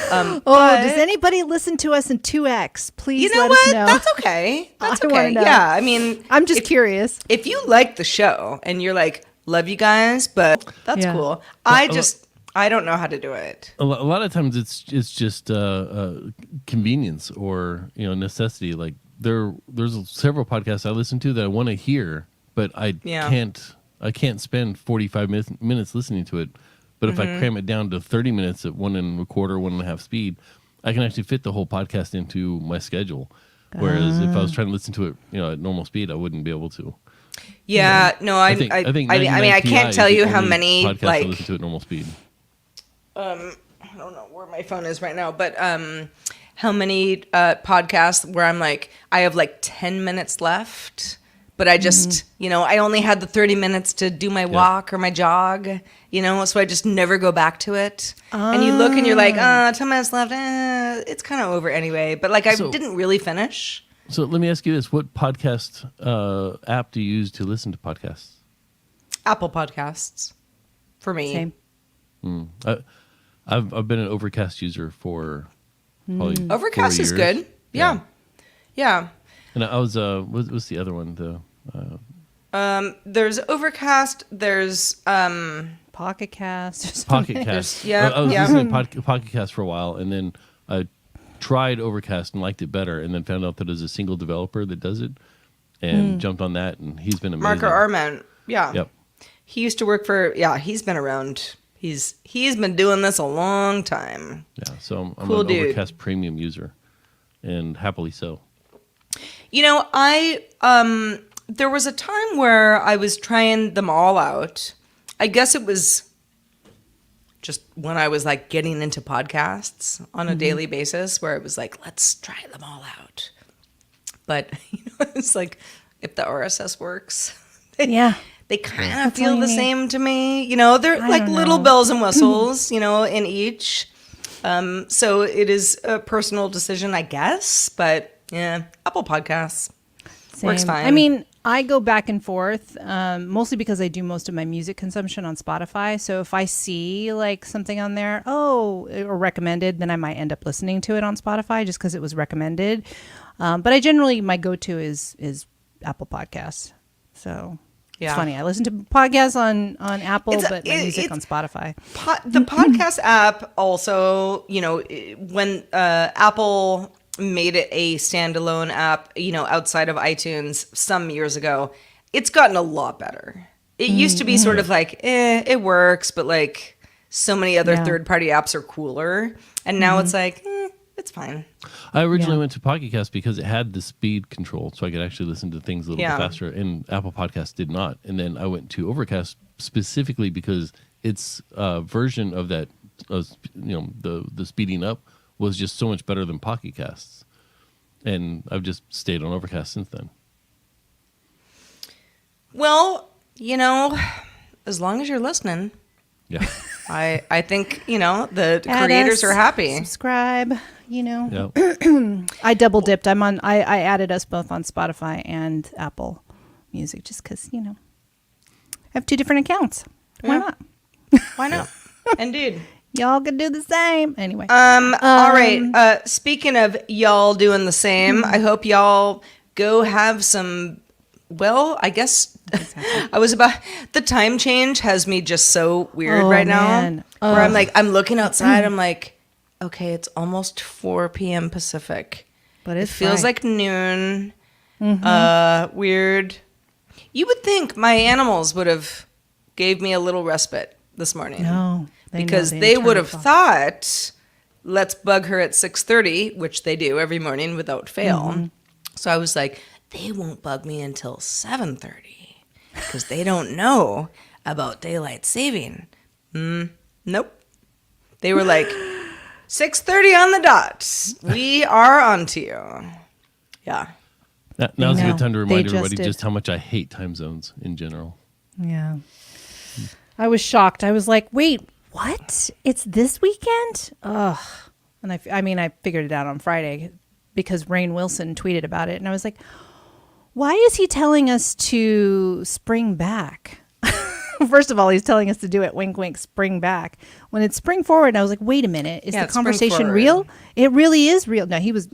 Does anybody listen to us in 2X? Please You know let what? us know. That's okay. That's I wanna okay. know. Yeah, I mean, I'm just curious. if you like the show and you're like, love you guys, but that's Yeah. cool. I don't know how to do it. A lot of times it's just convenience or necessity. Like there's several podcasts I listen to that I want to hear, but I can't spend 45 minutes listening to it. But if I cram it down to 30 minutes at 1 1/4 speed, I can actually fit the whole podcast into my schedule. Whereas if I was trying to listen to it, at normal speed, I wouldn't be able to. Yeah, no, I think mean, 99 I Ti can't is tell the you how only many podcast I listen like to at normal speed. I don't know where my phone is right now, but how many podcasts where I'm like, I have like 10 minutes left, but I just, I only had the 30 minutes to do my walk or my jog, so I just never go back to it. And you look and you're like, 10 minutes left, it's kind of over anyway. But like, I didn't really finish. So let me ask you this: what podcast app do you use to listen to podcasts? Apple Podcasts for me. Same. I've been an Overcast user for probably Overcast 4 is years. good. Yeah. And I was what's the other one? There's Overcast. There's Pocket Cast. Or Pocket something. Cast. Yeah, I was yeah. listening to Pocket Cast for a while, and then I tried Overcast and liked it better, and then found out that there's a single developer that does it, and jumped on that, and he's been amazing. Marco Arment. Yeah. Yep. He used to work for. Yeah, he's been around. He's been doing this a long time. Yeah. So I'm Cool an dude. Overcast premium user, and happily so. There was a time where I was trying them all out. I guess it was just when I was like getting into podcasts on a daily basis, where it was like, let's try them all out. But it's like, if the RSS works, Yeah. they kind of That's all feel you the need. same to me. They're I like don't little know. bells and whistles, in each. So it is a personal decision, I guess. But yeah, Apple Podcasts works Same. fine. I mean, I go back and forth, mostly because I do most of my music consumption on Spotify. So if I see like something on there, or recommended, then I might end up listening to it on Spotify just because it was recommended. But I generally, my go-to is Apple Podcasts. So Yeah. it's funny. I listen to podcasts on Apple, but my music it's- on Spotify. The podcast app also, when Apple made it a standalone app, outside of iTunes some years ago, it's gotten a lot better. It used to be sort of like, it works, but like so many other Yeah. third-party apps are cooler. And now it's like, it's fine. I originally Yeah. went to Pocket Cast because it had the speed control, so I could actually listen to things a little Yeah. bit faster, and Apple Podcasts did not. And then I went to Overcast specifically because its version of that, the speeding up was just so much better than Pocket Casts. And I've just stayed on Overcast since then. Well, as long as you're listening, Yeah. I think, the Add creators us, are happy. Subscribe, Yeah. I double dipped. I added us both on Spotify and Apple Music just because, I have two different accounts. Why Yeah. not? Why not? Indeed. Y'all could do the same. Anyway. All right. Speaking of y'all doing the same, I hope y'all go have some. Well, I guess the time change has me just so weird Oh, right man. now. Where I'm like, I'm looking outside. I'm like, okay, it's almost 4 p.m. Pacific. But It it's feels right. like noon. Weird. You would think my animals would have gave me a little respite this morning. No. Because they would have thought, let's bug her at 6:30, which they do every morning without fail. So I was like, they won't bug me until 7:30 because they don't know about daylight saving. Nope. They were like, 6:30 on the dot. We are on to you. Yeah. Now's a know. good time to They remind just everybody did. just how much I hate time zones in general. Yeah. I was shocked. I was like, wait, what? It's this weekend? Ugh. And I figured it out on Friday because Rainn Wilson tweeted about it. And I was like, why is he telling us to spring back? First of all, he's telling us to do it, wink, wink, spring back. When it's spring forward, and I was like, wait a minute, is Yeah, the it's spring conversation forward. real? It really is real. No, he was,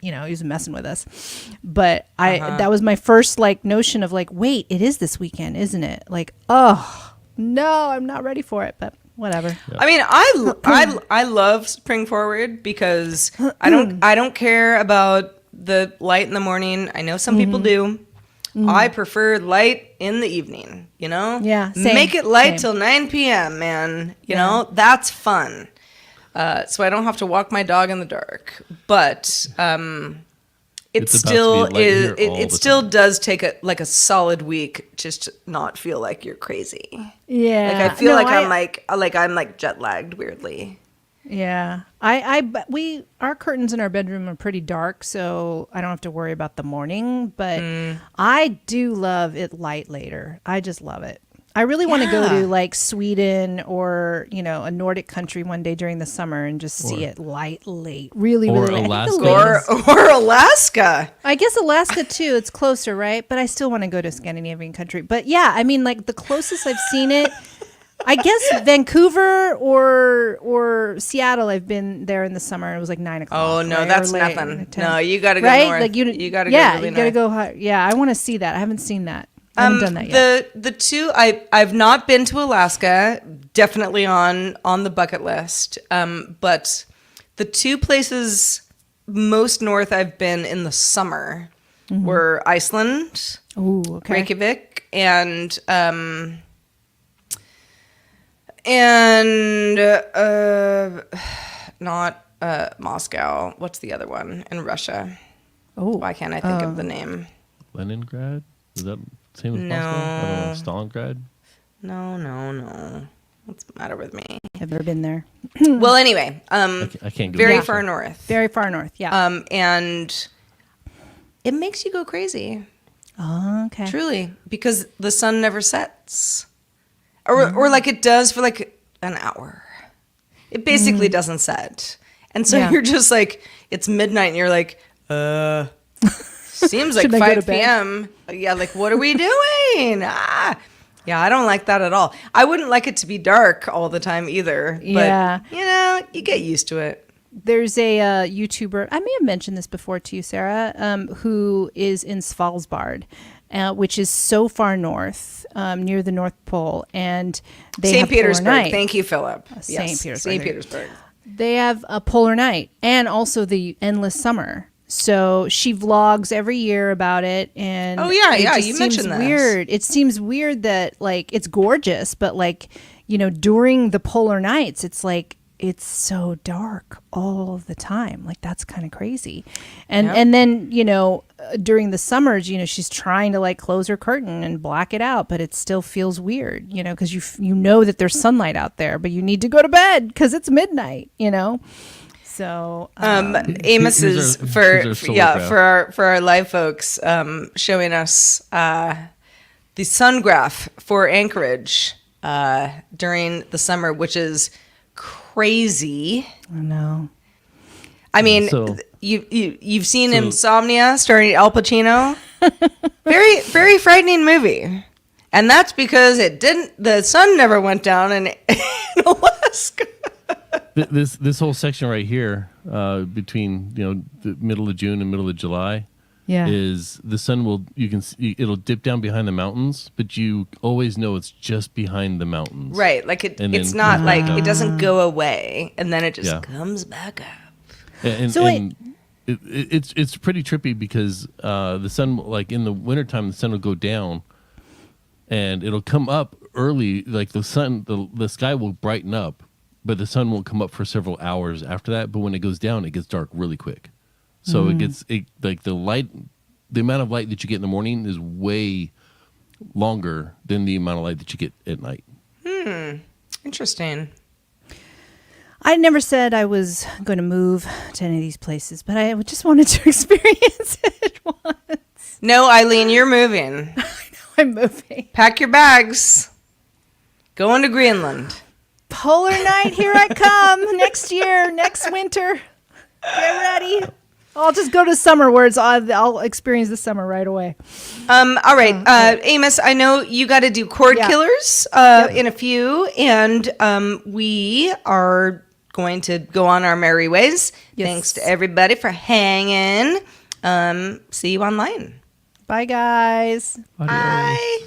he was messing with us. But that was my first notion of wait, it is this weekend, isn't it? Oh, no, I'm not ready for it, but whatever. I mean, I love spring forward because I don't care about the light in the morning. I know some people do. I prefer light in the evening, Yeah, same, Make it light same. till 9 p.m., man. That's fun. So I don't have to walk my dog in the dark. But it It's about to still be light is. here all It the still time. does take a solid week just to not feel like you're crazy. Yeah. Like I feel No, I'm like jet lagged weirdly. Yeah. But our curtains in our bedroom are pretty dark, so I don't have to worry about the morning, but I do love it light later. I just love it. I really want to go Yeah. to like Sweden or, a Nordic country one day during the summer and just see it light late. Really, Or really late. Alaska. Or Alaska. I guess Alaska too. It's closer, right? But I still want to go to a Scandinavian country. But yeah, I mean, like the closest I've seen it, I guess Vancouver or Seattle. I've been there in the summer. It was like 9 o'clock. Oh no, right? that's Or late, nothing. 10. No, you got to go right? north. Like you got to yeah, go really you got to north. go high. Yeah, I want to see that. I haven't seen that. I haven't done that yet. The two I've not been to Alaska, definitely on the bucket list. But the two places most north I've been in the summer were Iceland, Ooh, okay. Reykjavik, and not Moscow. What's the other one in Russia? Oh, Why can't I think of the name? Leningrad? Is that same as No. Moscow? I don't know. Stalingrad? No. What's the matter with me? I've never been there. Well, anyway, I can't go very there. far north. Very far north. Yeah. And it makes you go crazy, Oh, okay. truly, because the sun never sets. Or like it does for like an hour. It basically doesn't set. And so Yeah. you're just like, it's midnight and you're like, seems like Should I go to 5 bed? p.m. Yeah, like, what are we doing? Yeah, I don't like that at all. I wouldn't like it to be dark all the time either. But, Yeah. you get used to it. There's a YouTuber, I may have mentioned this before to you, Sarah, who is in Svalbard, which is so far north, near the North Pole. And they St. have polar Petersburg. night. Thank you, Philip. St. Yes, Petersburg. St. Petersburg. They have a polar night and also the endless summer. So she vlogs every year about it, and Oh, yeah, it yeah, just you seems mentioned this. weird. It seems weird that like it's gorgeous, but like during the polar nights, it's like it's so dark all the time. Like that's kind of crazy. And Yep. and then during the summers, she's trying to like close her curtain and black it out, but it still feels weird, because you know that there's sunlight out there, but you need to go to bed because it's midnight. So Amos Here's is our solar graph. for our live folks showing us the sun graph for Anchorage during the summer, which is crazy. I know. I mean, so- you've seen Insomnia starring Al Pacino. Very very frightening movie, and that's because the sun never went down in Alaska. This whole section right here, between the middle of June and middle of July, Yeah. is the sun it'll dip down behind the mountains, but you always know it's just behind the mountains. Right, like And it's then not comes like back up. it doesn't go away, and then it just Yeah. comes back up. And, So and it's pretty trippy because the sun, like in the wintertime, the sun will go down, and it'll come up early. Like the sun, the sky will brighten up, but the sun won't come up for several hours after that. But when it goes down, it gets dark really quick. So like the amount of light that you get in the morning is way longer than the amount of light that you get at night. Interesting. I never said I was going to move to any of these places, but I just wanted to experience it once. No, Eileen, you're moving. I'm moving. Pack your bags. Going to Greenland. Polar night, here I come next year, next winter. Get ready. I'll just go to summer where I'll experience the summer right away. All right, Amos, I know you got to do cord Yeah. killers in a few, and we are going to go on our merry ways. Yes. Thanks to everybody for hanging. See you online. Bye, guys. Adios. Bye.